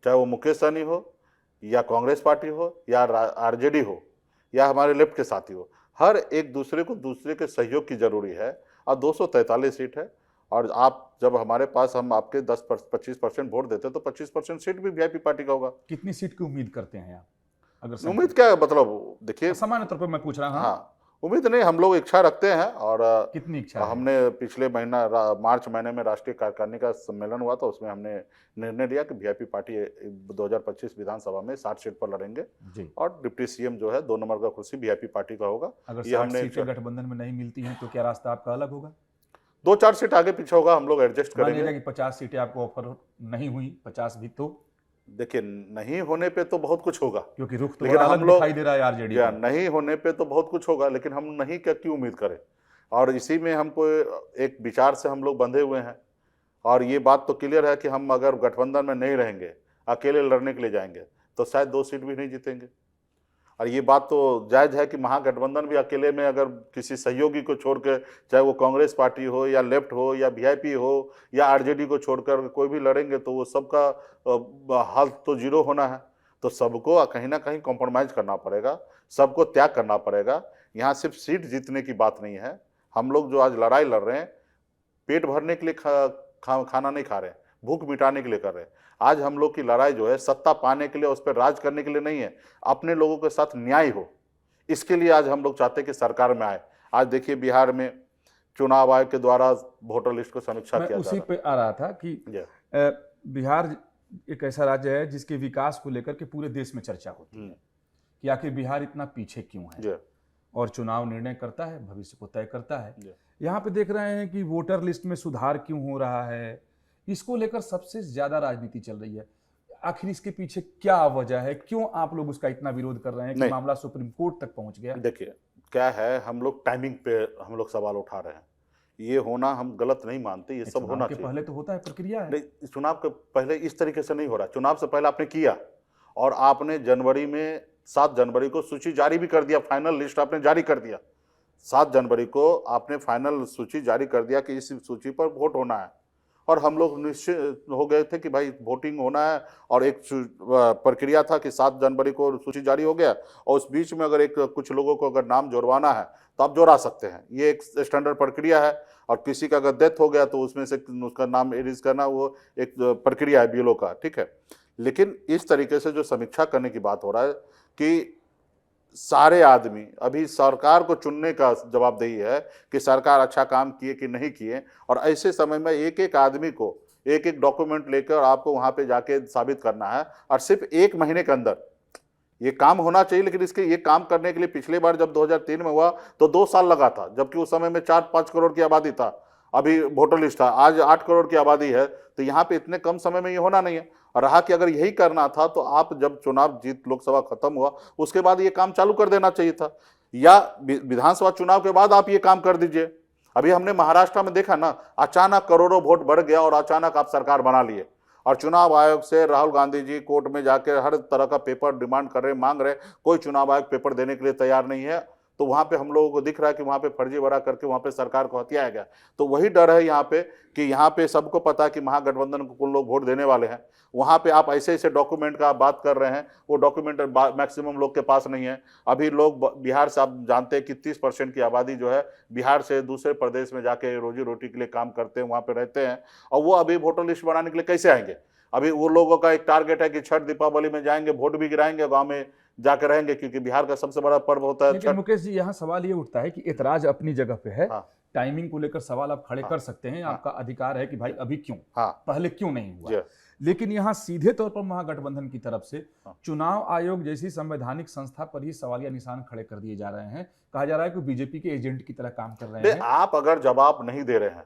चाहे वो मुकेश सहनी हो या कांग्रेस पार्टी हो या आरजेडी हो या हमारे लेफ्ट के साथी हो, हर एक दूसरे को दूसरे के सहयोग की जरूरी है। और 243 सीट है और आप जब हमारे पास हम आपके 10-25% वोट देते तो 25% सीट भी वीआईपी पार्टी का होगा। कितनी सीट की उम्मीद करते हैं आप? अगर उम्मीद क्या है, मतलब देखिए सामान्य तौर पर मैं पूछ रहा हूं। हाँ, उम्मीद नहीं, हम लोग इच्छा रखते हैं। और कितनी इच्छा है? हमने पिछले महीना मार्च महीने में राष्ट्रीय कार्यकारिणी का सम्मेलन हुआ था, उसमें हमने निर्णय लिया कि वीआईपी पार्टी 2025 विधानसभा में 60 सीट पर लड़ेंगे जी। और डिप्टी सीएम जो है 2 नंबर का कुर्सी वीआईपी पार्टी का होगा। अगर 60 सीटें गठबंधन में नहीं मिलती हैं तो क्या रास्ता आपका अलग होगा? 2-4 सीट आगे पीछे होगा, हम लोग एडजस्ट करेंगे। कि 50 सीटें आपको ऑफर नहीं हुई, 50 भी तो देखिए नहीं होने पे तो बहुत कुछ होगा, क्योंकि रुख तो बड़ा अलग दिखाई दे रहा है आरजेडी का। नहीं होने पे तो बहुत कुछ होगा, लेकिन हम नहीं क्या क्यों उम्मीद करें। और इसी में हमको एक विचार से हम लोग बंधे हुए हैं और ये बात तो क्लियर है कि हम अगर गठबंधन में नहीं रहेंगे, अकेले लड़ने के लिए जाएंगे तो शायद 2 सीट भी नहीं जीतेंगे। और ये बात तो जायज़ है कि महागठबंधन भी अकेले में अगर किसी सहयोगी को छोड़कर, चाहे वो कांग्रेस पार्टी हो या लेफ्ट हो या वीआईपी हो या आरजेडी को छोड़कर कोई भी लड़ेंगे तो वो सबका हाल तो जीरो होना है। तो सबको कहीं ना कहीं कॉम्प्रोमाइज़ करना पड़ेगा, सबको त्याग करना पड़ेगा। यहाँ सिर्फ सीट जीतने की बात नहीं है। हम लोग जो आज लड़ाई लड़ रहे हैं पेट भरने के लिए खाना नहीं खा रहे हैं, भूख मिटाने के लिए कर रहे हैं। आज हम लोग की लड़ाई जो है सत्ता पाने के लिए, उस पर राज करने के लिए नहीं है, अपने लोगों के साथ न्याय हो, इसके लिए आज हम लोग चाहते हैं कि सरकार में आए। आज देखिए बिहार में चुनाव आयोग के द्वारा वोटर लिस्ट को समीक्षा किया जा रहा है। उसी पे आ रहा था कि बिहार एक ऐसा राज्य है जिसके विकास को लेकर के पूरे देश में चर्चा होती है कि आखिर बिहार इतना पीछे क्यों है, और चुनाव निर्णय करता है, भविष्य को तय करता है। यहाँ पे देख रहे हैं कि वोटर लिस्ट में सुधार क्यों हो रहा है, इसको लेकर सबसे ज्यादा राजनीति चल रही है। आखिर इसके पीछे क्या वजह है, क्यों आप लोग उसका इतना विरोध कर रहे हैं कि मामला सुप्रीम कोर्ट तक पहुंच गया? देखिए क्या है, हम लोग टाइमिंग पे हम लोग सवाल उठा रहे हैं। ये होना हम गलत नहीं मानते, ये सब होना चाहिए। पहले तो होता है, प्रक्रिया है। नहीं, चुनाव के पहले इस तरीके से नहीं हो रहा। चुनाव से पहले आपने किया और आपने जनवरी में 7 जनवरी को सूची जारी भी कर दिया, फाइनल लिस्ट आपने जारी कर दिया। 7 जनवरी को आपने फाइनल सूची जारी कर दिया कि इस सूची पर वोट होना है, और हम लोग निश्चित हो गए थे कि भाई वोटिंग होना है। और एक प्रक्रिया था कि 7 जनवरी को सूची जारी हो गया, और उस बीच में अगर कुछ लोगों को अगर नाम जोड़वाना है तो आप जोड़ा सकते हैं, ये एक स्टैंडर्ड प्रक्रिया है। और किसी का अगर डेथ हो गया तो उसमें से उसका नाम एडिट करना, वो एक प्रक्रिया है बीएलओ का, ठीक है। लेकिन इस तरीके से जो समीक्षा करने की बात हो रहा है कि सारे आदमी, अभी सरकार को चुनने का जवाबदेही है कि सरकार अच्छा काम किए कि नहीं किए, और ऐसे समय में एक एक आदमी को एक एक डॉक्यूमेंट लेकर आपको वहां पे जाके साबित करना है, और सिर्फ 1 महीने के अंदर ये काम होना चाहिए। लेकिन इसके ये काम करने के लिए पिछली बार जब 2003 में हुआ तो 2 साल लगा था, जबकि उस समय में 4-5 करोड़ की आबादी था, अभी वोटर लिस्ट था, आज 8 करोड़ की आबादी है। तो यहाँ पे इतने कम समय में ये होना नहीं है। और रहा कि अगर यही करना था तो आप जब चुनाव जीत लोकसभा खत्म हुआ उसके बाद ये काम चालू कर देना चाहिए था, या विधानसभा चुनाव के बाद आप ये काम कर दीजिए। अभी हमने महाराष्ट्र में देखा ना, अचानक करोड़ों वोट बढ़ गया और अचानक आप सरकार बना लिए, और चुनाव आयोग से राहुल गांधी जी कोर्ट में जाकर हर तरह का पेपर डिमांड कर रहे, मांग रहे, कोई चुनाव आयोग पेपर देने के लिए तैयार नहीं है। तो वहां पे हम लोगों को दिख रहा है कि वहां पे फर्जी भरा करके वहां पे सरकार को हथियाया गया। तो वही डर है यहाँ पे कि यहाँ पे सबको पता है कि महागठबंधन को कुल लोग वोट देने वाले हैं। वहां पे आप ऐसे ऐसे डॉक्यूमेंट का आप बात कर रहे हैं, वो डॉक्यूमेंट मैक्सिमम लोग के पास नहीं है। अभी लोग बिहार से, आप जानते हैं कि 30% की आबादी जो है बिहार से दूसरे प्रदेश में जाके रोजी रोटी के लिए काम करते हैं, वहां पे रहते हैं, और वो अभी वोटर लिस्ट बनाने के लिए कैसे आएंगे? अभी वो लोगों का एक टारगेट है कि छठ दीपावली में जाएंगे, वोट भी गिराएंगे, गांव में जाकर रहेंगे, क्योंकि बिहार का सबसे बड़ा पर्व होता है लेकिन छठ। मुकेश जी, यहाँ सवाल ये उठता है कि ऐतराज अपनी जगह पे है, हाँ। टाइमिंग को लेकर सवाल आप खड़े हाँ। कर सकते हैं, आपका अधिकार है कि भाई अभी क्यों, हाँ। पहले क्यों नहीं हुआ। जी। लेकिन यहाँ सीधे तौर पर महागठबंधन की तरफ से हाँ। चुनाव आयोग जैसी संवैधानिक संस्था पर ही सवालिया निशान खड़े कर दिए जा रहे हैं। कहा जा रहा है कि बीजेपी के एजेंट की तरह काम कर रहे हैं। आप अगर जवाब नहीं दे रहे हैं,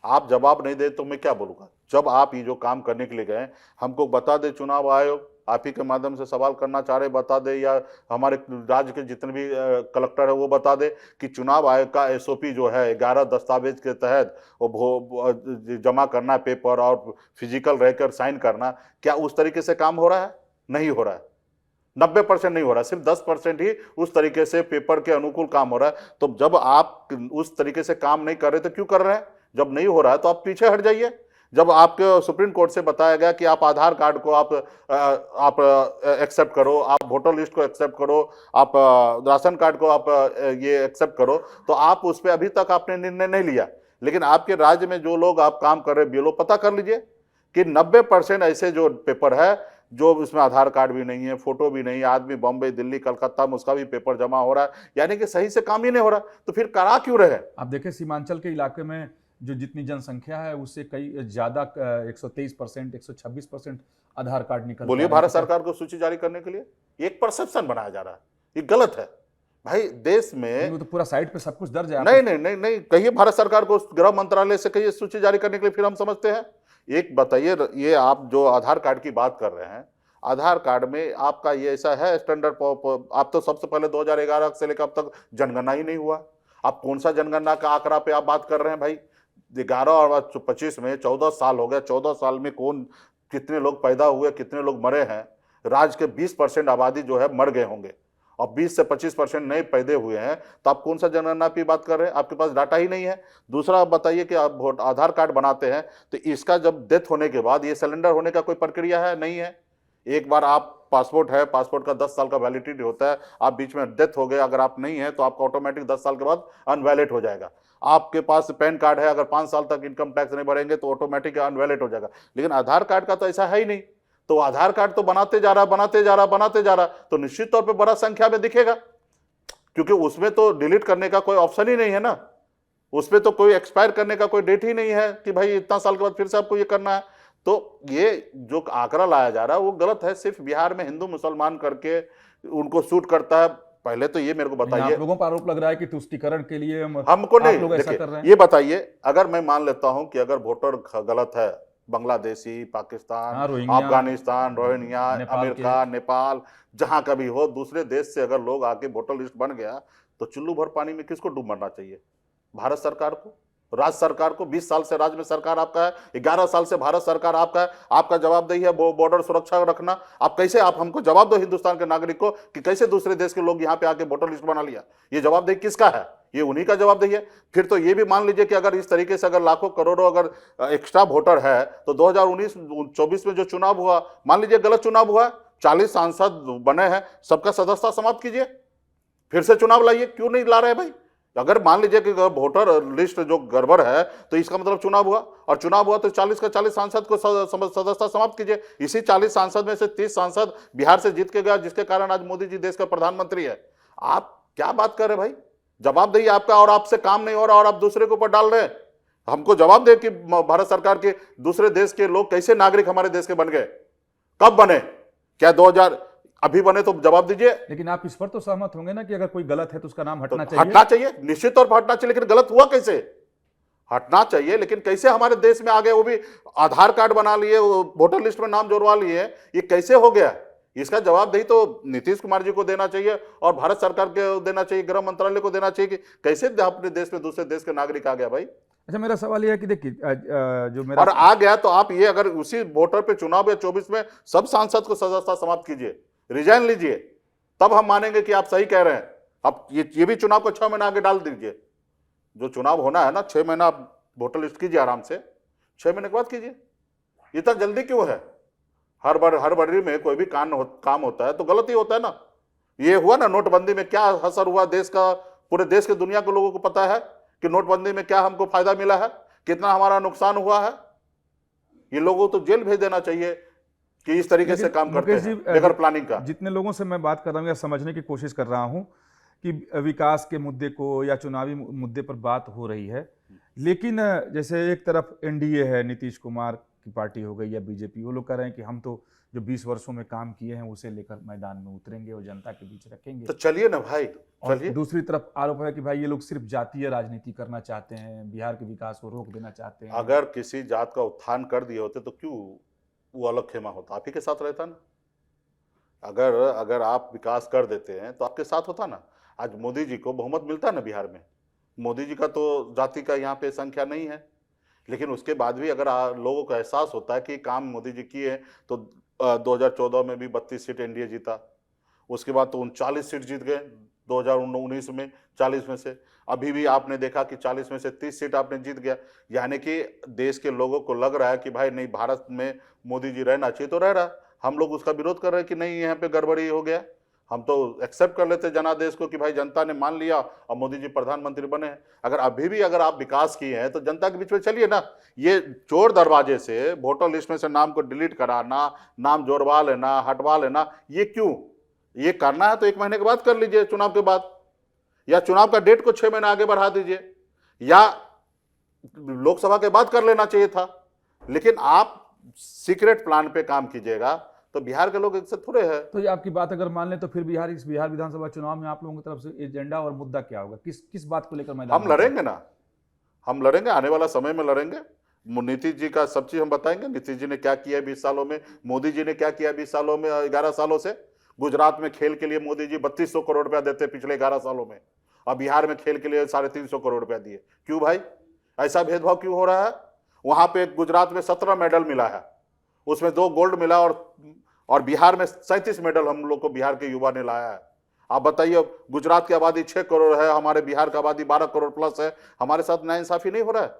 आप जवाब नहीं दे तो मैं क्या बोलूंगा? जब आप ये जो काम करने के लिए गए, हमको बता दे चुनाव आयोग, आप ही के माध्यम से सवाल करना चाह रहे बता दे, या हमारे राज्य के जितने भी कलेक्टर है वो बता दे कि चुनाव आयोग का एसओपी जो है 11 दस्तावेज के तहत वो जमा करना पेपर और फिजिकल रहकर साइन करना, क्या उस तरीके से काम हो रहा है? नहीं हो रहा है। 90% नहीं हो रहा है, सिर्फ 10% ही उस तरीके से पेपर के अनुकूल काम हो रहा है। तो जब आप उस तरीके से काम नहीं कर रहे तो क्यों कर रहे हैं? जब नहीं हो रहा है तो आप पीछे हट जाइए। जब आपके सुप्रीम कोर्ट से बताया गया कि आप आधार कार्ड को आप एक्सेप्ट करो, आप वोटर लिस्ट को एक्सेप्ट करो, आप राशन कार्ड को आप ये एक्सेप्ट करो, तो आप उस पर अभी तक आपने निर्णय नहीं लिया। लेकिन आपके राज्य में जो लोग आप काम कर रहे हैं, बीएलओ, पता कर लीजिए कि 90% ऐसे जो पेपर है जो उसमें आधार कार्ड भी नहीं है, फोटो भी नहीं है, आदमी बॉम्बे, दिल्ली, कलकत्ता में उसका भी पेपर जमा हो रहा है, यानी कि सही से काम ही नहीं हो रहा। तो फिर करा क्यों रहे? आप देखें सीमांचल के इलाके में जो जितनी जनसंख्या है उससे कई ज्यादा 123%, 126% आधार कार्ड निकल। बोलिए, भारत सरकार को सूची जारी करने के लिए एक परसेप्शन बनाया जा रहा है, ये गलत है भाई। देश में तो पूरा साइट पे सब कुछ दर्ज है। नहीं नहीं नहीं नहीं, कहिए भारत सरकार को, गृह मंत्रालय से कहिए सूची जारी करने के लिए, फिर हम समझते हैं। एक बताइए, ये आप जो आधार कार्ड की बात कर रहे हैं, आधार कार्ड में आपका ये ऐसा है स्टैंडर्ड, आप तो सबसे पहले 2011 से लेकर अब तक जनगणना ही नहीं हुआ। आप कौन सा जनगणना का आंकड़ा पे आप बात कर रहे हैं भाई? 11 और 25 में 14 साल हो गया। 14 साल में कौन, कितने लोग पैदा हुए, कितने लोग मरे हैं? राज्य के 20% आबादी जो है मर गए होंगे, और 20 से 25% नए पैदा हुए हैं। तो आप कौन सा जनगणना की बात कर रहे हैं? आपके पास डाटा ही नहीं है। दूसरा, आप बताइए कि आप आधार कार्ड बनाते हैं तो इसका जब डेथ होने के बाद ये सिलेंडर होने का कोई प्रक्रिया है? नहीं है। एक बार आप पासपोर्ट है, पासपोर्ट का 10 साल का वैलिडिटी होता है, आप बीच में डेथ हो गए, अगर आप नहीं है तो आपका ऑटोमेटिक 10 साल के बाद अनवैलिड हो जाएगा। आपके पास पैन कार्ड है, अगर 5 साल तक इनकम टैक्स नहीं भरेंगे तो ऑटोमेटिक अनवैलिड हो जाएगा। लेकिन आधार कार्ड का तो ऐसा है ही नहीं। तो आधार कार्ड तो बनाते जा रहा, तो निश्चित तौर पे बड़ा संख्या में दिखेगा, क्योंकि उसमें तो डिलीट करने का कोई ऑप्शन ही नहीं है ना। उसमें तो कोई एक्सपायर करने का कोई डेट ही नहीं है कि भाई इतना साल के बाद फिर से आपको ये करना है। तो ये जो आंकड़ा लाया जा रहा है वो गलत है। सिर्फ बिहार में हिंदू मुसलमान करके उनको सूट करता है। पहले तो ये मेरे को बताइए, आप लोगों पर आरोप लग रहा है कि तुष्टीकरण के लिए हमको नहीं, लोग ऐसा कर रहे हैं। ये बताइए, अगर मैं मान लेता हूं कि अगर वोटर गलत है, बांग्लादेशी, पाकिस्तान, अफगानिस्तान, रोहिंग्या, अमेरिका, नेपाल, जहां का भी हो, दूसरे देश से अगर लोग आके वोटर लिस्ट बन गया तो चुल्लू भर पानी में किसको डूब मरना चाहिए? भारत सरकार को। राज्य सरकार को। 20 साल से राज्य में सरकार आपका है, 11 साल से भारत सरकार आपका है, आपका जवाबदेही है बॉर्डर सुरक्षा रखना। आप कैसे, आप हमको जवाब दो हिंदुस्तान के नागरिक को कि कैसे दूसरे देश के लोग यहाँ पे आके वोटर लिस्ट बना लिया। ये जवाबदेही किसका है? ये उन्हीं का जवाबदेही है। फिर तो ये भी मान लीजिए कि अगर इस तरीके से अगर लाखों करोड़ों अगर एक्स्ट्रा वोटर है तो 2019-24 में जो चुनाव हुआ, मान लीजिए गलत चुनाव हुआ, 40 सांसद बने हैं, सबका सदस्यता समाप्त कीजिए, फिर से चुनाव लाइए। क्यों नहीं ला रहे भाई? अगर मान लीजिए कि वोटर लिस्ट जो गड़बड़ है तो इसका मतलब चुनाव हुआ, और चुनाव हुआ तो 40 का 40 सांसद को सदस्यता समाप्त कीजिए। इसी 40 सांसद में से 30 सांसद बिहार से जीत के गया, जिसके कारण आज मोदी जी देश का प्रधानमंत्री है। आप क्या बात कर रहे भाई? जवाबदेही आपका, और आपसे काम नहीं हो रहा और आप दूसरे के ऊपर डाल रहे हैं। हमको जवाब दे कि भारत सरकार के दूसरे देश के लोग कैसे नागरिक हमारे देश के बन गए, कब बने, क्या 2000 अभी बने? तो जवाब दीजिए। लेकिन आप इस पर तो सहमत होंगे ना कि अगर कोई गलत है तो उसका नाम हटना तो चाहिए। हटना चाहिए, निश्चित तौर पर हटना चाहिए, लेकिन गलत हुआ कैसे? हटना चाहिए, लेकिन कैसे हमारे देश में आ गए? वो भी आधार कार्ड बना लिए, वोटर लिस्ट में नाम जोड़वा लिए, ये कैसे हो गया? इसका जवाबदेही तो नीतीश कुमार जी को देना चाहिए और भारत सरकार को देना चाहिए, गृह मंत्रालय को देना चाहिए कि कैसे अपने देश में दूसरे देश के नागरिक आ गया भाई। अच्छा, मेरा सवाल यह है कि देखिए जो मेरा और आ गया तो आप ये अगर उसी वोटर पे चुनाव या 24 में सब सांसद को सदस्यता समाप्त कीजिए, रिजाइन लीजिए, तब हम मानेंगे कि आप सही कह रहे हैं। अब ये भी चुनाव को 6 महीना आगे डाल दीजिए। जो चुनाव होना है ना, 6 महीना वोटर लिस्ट कीजिए आराम से, 6 महीने के बाद कीजिए। इतना जल्दी क्यों है? हर बारी में कोई भी काम होता है तो गलती होता है ना। ये हुआ ना नोटबंदी में, क्या असर हुआ देश का, पूरे देश के दुनिया के लोगों को पता है कि नोटबंदी में क्या हमको फायदा मिला है, कितना हमारा नुकसान हुआ है। ये लोगों को तो जेल भेज देना चाहिए कि इस तरीके से काम करते हैं बगैर प्लानिंग का। जितने लोगों से मैं बात कर रहा हूँ या समझने की कोशिश कर रहा हूँ कि विकास के मुद्दे को या चुनावी मुद्दे पर बात हो रही है, लेकिन जैसे एक तरफ एनडीए है, नीतीश कुमार की पार्टी हो गई या बीजेपी, वो लोग कह रहे हैं कि हम तो जो 20 वर्षों में काम किए हैं उसे लेकर मैदान में उतरेंगे और जनता के बीच रखेंगे। तो चलिए ना भाई, चलिए। दूसरी तरफ आरोप है कि भाई ये लोग सिर्फ जातीय राजनीति करना चाहते हैं, बिहार के विकास को रोक देना चाहते हैं। अगर किसी जात का उत्थान कर दिए होते तो क्यों वो अलग खेमा होता, आप ही के साथ रहता ना। अगर आप विकास कर देते हैं तो आपके साथ होता ना। आज मोदी जी को बहुमत मिलता ना बिहार में। मोदी जी का तो जाति का यहाँ पे संख्या नहीं है, लेकिन उसके बाद भी अगर लोगों को एहसास होता है कि काम मोदी जी किए तो 2014 में भी 32 सीट एनडीए जीता, उसके बाद तो 39 सीट जीत गए 2019 में 40 में से। अभी भी आपने देखा कि 40 में से 30 सीट आपने जीत गया। यानी कि देश के लोगों को लग रहा है कि भाई नहीं, भारत में मोदी जी रहना चाहिए तो रह रहा। हम लोग उसका विरोध कर रहे हैं कि नहीं, यहाँ पे गड़बड़ी हो गया। हम तो एक्सेप्ट कर लेते जनादेश को कि भाई जनता ने मान लिया और मोदी जी प्रधानमंत्री बने हैं। अगर अभी भी अगर आप विकास किए हैं तो जनता के बीच में चलिए ना। ये चोर दरवाजे से वोटर लिस्ट में से नाम को डिलीट कराना, नाम जोड़वा लेना, हटवा लेना, ये क्यों? ये करना है तो 1 महीने के बाद कर लीजिए, चुनाव के बाद, या चुनाव का डेट को 6 महीने आगे बढ़ा दीजिए, या लोकसभा के बाद कर लेना चाहिए था। लेकिन आप सीक्रेट प्लान पे काम कीजिएगा तो बिहार के लोग इससे थोड़े हैं। तो ये आपकी बात अगर मान लें तो फिर बिहार विधानसभा चुनाव में आप लोगों की तरफ से एजेंडा और मुद्दा क्या होगा? किस बात को लेकर मैदान? हम लड़ेंगे ना, हम लड़ेंगे, आने वाला समय में लड़ेंगे। नीतीश जी का सब चीज हम बताएंगे। नीतीश जी ने क्या किया 20 सालों में, मोदी जी ने क्या किया 20 सालों में, 11 सालों से। गुजरात में खेल के लिए मोदी जी 3200 करोड़ रुपया देते पिछले 11 सालों में, और बिहार में खेल के लिए 350 करोड़ रुपया दिए। क्यों भाई? ऐसा भेदभाव क्यों हो रहा है? वहां पे गुजरात में 17 मेडल मिला है, उसमें 2 गोल्ड मिला, और बिहार में 37 मेडल हम लोग को बिहार के युवा ने लाया है। आप बताइए, गुजरात की आबादी 6 करोड़ है, हमारे बिहार की आबादी 12 करोड़ प्लस है। हमारे साथ नाइंसाफी नहीं हो रहा है?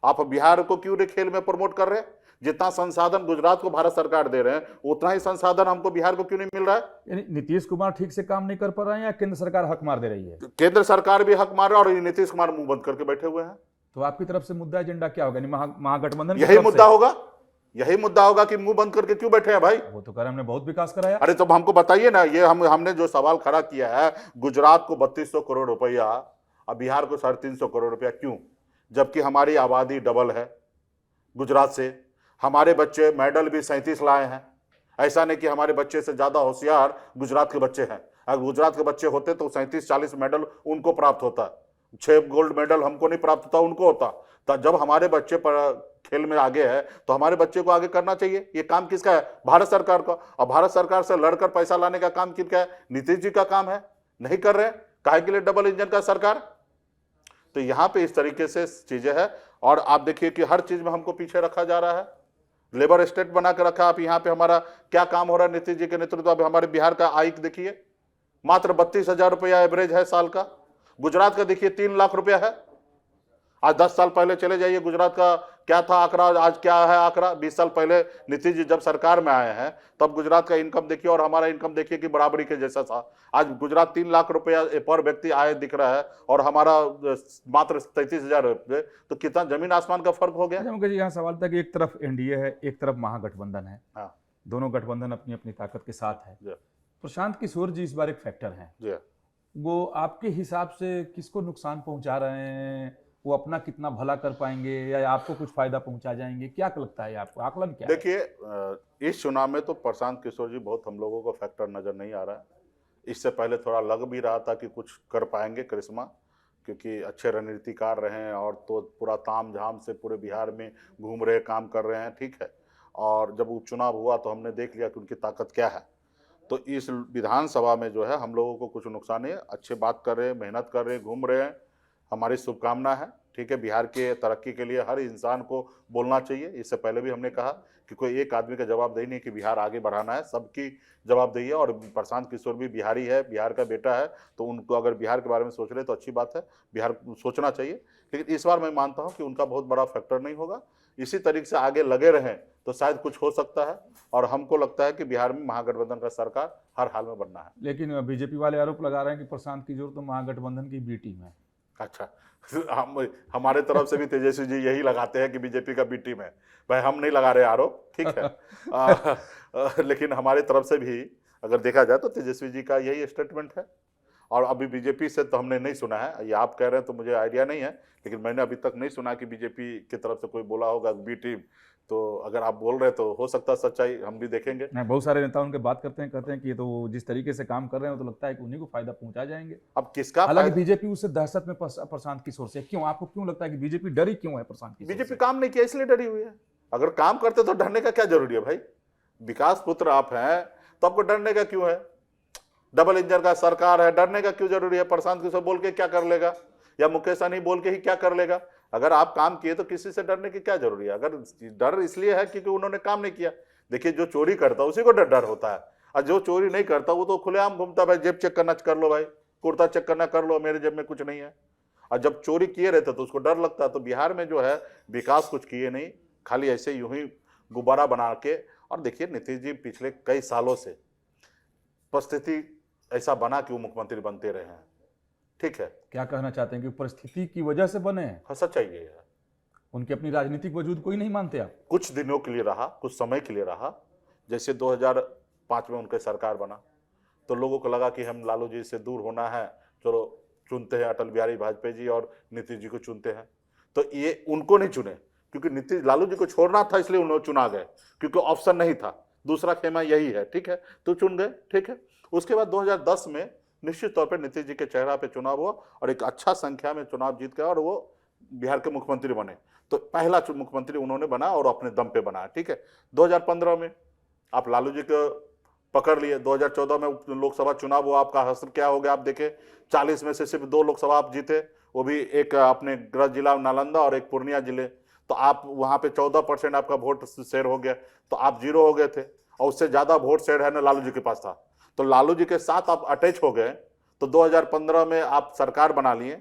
आप बिहार को क्यों खेल में प्रमोट कर रहे हैं? जितना संसाधन गुजरात को भारत सरकार दे रहे हैं उतना ही संसाधन हमको बिहार को क्यों नहीं मिल रहा है? यानी नीतीश कुमार ठीक से काम नहीं कर पा रहे हैं या केंद्र सरकार हक मार दे रही है? केंद्र सरकार भी हक मार रहा है और नीतीश कुमार मुंह बंद करके बैठे हुए हैं। तो आपकी तरफ से मुद्दा एजेंडा क्या होगा? महागठबंधन यही मुद्दा होगा, यही मुद्दा होगा कि मुंह बंद करके क्यों बैठे हैं भाई? वो तो कह रहे हमने बहुत विकास कराया। अरे तो हमको बताइए ना, ये हमने जो सवाल खड़ा किया है, गुजरात को 3200 करोड़ रुपया और बिहार को 350 करोड़ रुपया क्यों? जबकि हमारी आबादी डबल है गुजरात से, हमारे बच्चे मेडल भी 37 लाए हैं। ऐसा नहीं कि हमारे बच्चे से ज्यादा होशियार गुजरात के बच्चे हैं। अगर गुजरात के बच्चे होते तो 37-40 मेडल उनको प्राप्त होता, 6 गोल्ड मेडल हमको नहीं प्राप्त होता, उनको होता। तो जब हमारे बच्चे पर खेल में आगे है तो हमारे बच्चे को आगे करना चाहिए। ये काम किसका है? भारत सरकार का। और भारत सरकार से लड़कर पैसा लाने का काम किसका है? नीतीश जी का काम है। नहीं कर रहे, काहे के लिए डबल इंजन का सरकार? तो यहाँ पे इस तरीके से चीजें है। और आप देखिए कि हर चीज में हमको पीछे रखा जा रहा है, लेबर स्टेट बना के रखा। आप यहाँ पे हमारा क्या काम हो रहा है नीतीश जी के नेतृत्व में। हमारे बिहार का आय देखिए, मात्र 32,000 रुपया एवरेज है साल का। गुजरात का देखिए 3 लाख रुपया है। आज 10 साल पहले चले जाइए, गुजरात का क्या था आंकड़ा, आज क्या है आंकड़ा। 20 साल पहले नीतीश जी जब सरकार में आए हैं तब गुजरात का इनकम देखिए और हमारा इनकम देखिए कि बराबरी के जैसा था। आज गुजरात 3 लाख रुपया पर व्यक्ति आय दिख रहा है और हमारा मात्र 33,000 रुपये। तो कितना जमीन आसमान का फर्क हो गया। अच्छा मुकेश जी, यहाँ सवाल था कि एक तरफ एनडीए है, एक तरफ महागठबंधन है। हाँ, दोनों गठबंधन अपनी अपनी ताकत के साथ है। जी प्रशांत किशोर जी इस बार एक फैक्टर हैं। जी। वो आपके हिसाब से किसको नुकसान पहुंचा रहे हैं? वो अपना कितना भला कर पाएंगे या आपको कुछ फायदा पहुंचा जाएंगे? क्या लगता है आपको, आकलन क्या है? देखिए, इस चुनाव में तो प्रशांत किशोर जी बहुत हम लोगों को फैक्टर नजर नहीं आ रहा है। इससे पहले थोड़ा लग भी रहा था कि कुछ कर पाएंगे करिश्मा, क्योंकि अच्छे रणनीतिकार रहे हैं और तो पूरा ताम झाम से पूरे बिहार में घूम रहे, काम कर रहे हैं, ठीक है। और जब उपचुनाव हुआ तो हमने देख लिया कि उनकी ताकत क्या है। तो इस विधानसभा में जो है हम लोगों को कुछ नुकसान है। अच्छे बात कर रहे हैं, मेहनत कर रहे हैं, घूम रहे हैं। हमारी शुभकामना है, ठीक है। बिहार के तरक्की के लिए हर इंसान को बोलना चाहिए। इससे पहले भी हमने कहा कि कोई एक आदमी का जवाबदेही नहीं कि बिहार आगे बढ़ाना है, सबकी जवाबदेही है। और प्रशांत किशोर भी बिहारी है, बिहार का बेटा है, तो उनको अगर बिहार के बारे में सोच रहे तो अच्छी बात है, बिहार सोचना चाहिए। लेकिन इस बार मैं मानता हूँ कि उनका बहुत बड़ा फैक्टर नहीं होगा। इसी तरीके से आगे लगे रहें तो शायद कुछ हो सकता है। और हमको लगता है कि बिहार में महागठबंधन का सरकार हर हाल में बनना है। लेकिन बीजेपी वाले आरोप लगा रहे हैं कि प्रशांत किशोर तो महागठबंधन की बी टीम है। अच्छा, हमारे तरफ से भी तेजस्वी जी यही लगाते हैं कि बीजेपी का बी टीम है। भाई हम नहीं लगा रहे आरोप, ठीक है। लेकिन हमारे तरफ से भी अगर देखा जाए तो तेजस्वी जी का यही स्टेटमेंट है। और अभी बीजेपी से तो हमने नहीं सुना है, ये आप कह रहे हैं तो मुझे आइडिया नहीं है, लेकिन मैंने अभी तक नहीं सुना कि बीजेपी की तरफ से कोई बोला होगा बी टीम। तो अगर आप बोल रहे हैं तो हो सकता है सच्चाई, हम भी देखेंगे। बहुत सारे नेता उनके बात करते हैं, कहते हैं कि ये तो जिस तरीके से काम कर रहे हैं तो लगता है कि उन्हीं को फायदा पहुंचा जाएंगे। अब किसका हालांकि बीजेपी उससे दहशत में प्रशांत किशोर से। क्यों, आपको क्यों लगता है कि बीजेपी डरी क्यों है प्रशांत किशोर? बीजेपी काम नहीं किया इसलिए डरी हुई है। अगर काम करते तो डरने का क्या जरूरी है भाई? विकास पुत्र आप हैं तो आपको डरने का क्यों है? डबल इंजन का सरकार है, डरने का क्यों जरूरी है? प्रशांत किशोर बोल के क्या कर लेगा, या मुकेश सहनी बोल के ही क्या कर लेगा? अगर आप काम किए तो किसी से डरने की क्या जरूरी है? अगर डर इसलिए है क्योंकि उन्होंने काम नहीं किया। देखिए, जो चोरी करता है उसी को डर होता है, और जो चोरी नहीं करता वो तो खुलेआम घूमता है। भाई जेब चेक करना कर लो, भाई कुर्ता चेक करना कर लो, मेरे जेब में कुछ नहीं है। और जब चोरी किए रहते तो उसको डर लगता है। तो बिहार में जो है विकास कुछ किए नहीं, खाली ऐसे यूं ही गुब्बारा बना के। और देखिए, नीतीश जी पिछले कई सालों से परिस्थिति ऐसा बना कि वो मुख्यमंत्री बनते रहे हैं, ठीक है। क्या कहना चाहते हैं कि परिस्थिति की वजह से बने हैं? हाँ, सच्चाई ये है। उनकी अपनी राजनीतिक वजूद कोई नहीं मानते आप? कुछ दिनों के लिए रहा, कुछ समय के लिए रहा। जैसे 2005 में उनके सरकार बना तो लोगों को लगा कि हम लालू जी से दूर होना है, चलो चुनते हैं अटल बिहारी वाजपेयी जी और नीतीश जी को चुनते हैं। तो ये उनको नहीं चुने क्योंकि नीतीश लालू जी को छोड़ना था, इसलिए उन्होंने चुना गए, क्योंकि ऑप्शन नहीं था, दूसरा खेमा यही है, ठीक है। तो चुन गए, ठीक है। उसके बाद 2010 में निश्चित तौर पर नीतीश जी के चेहरा पे चुनाव हुआ और एक अच्छा संख्या में चुनाव जीत गया और वो बिहार के मुख्यमंत्री बने। तो पहला मुख्यमंत्री उन्होंने बना और अपने दम पे बना, ठीक है। 2015 में आप लालू जी को पकड़ लिए। 2014 में लोकसभा चुनाव हुआ, आपका हश्र क्या हो गया आप देखे। 40 में से सिर्फ 2 लोकसभा आप जीते, वो भी एक अपने गृह जिला नालंदा और एक पूर्णिया जिले। तो आप वहां पे 14% आपका वोट शेयर हो गया, तो आप 0 हो गए थे। और उससे ज्यादा वोट शेयर है ना लालू जी के पास था। तो लालू जी के साथ आप अटैच हो गए। तो 2015 में आप सरकार बना लिए,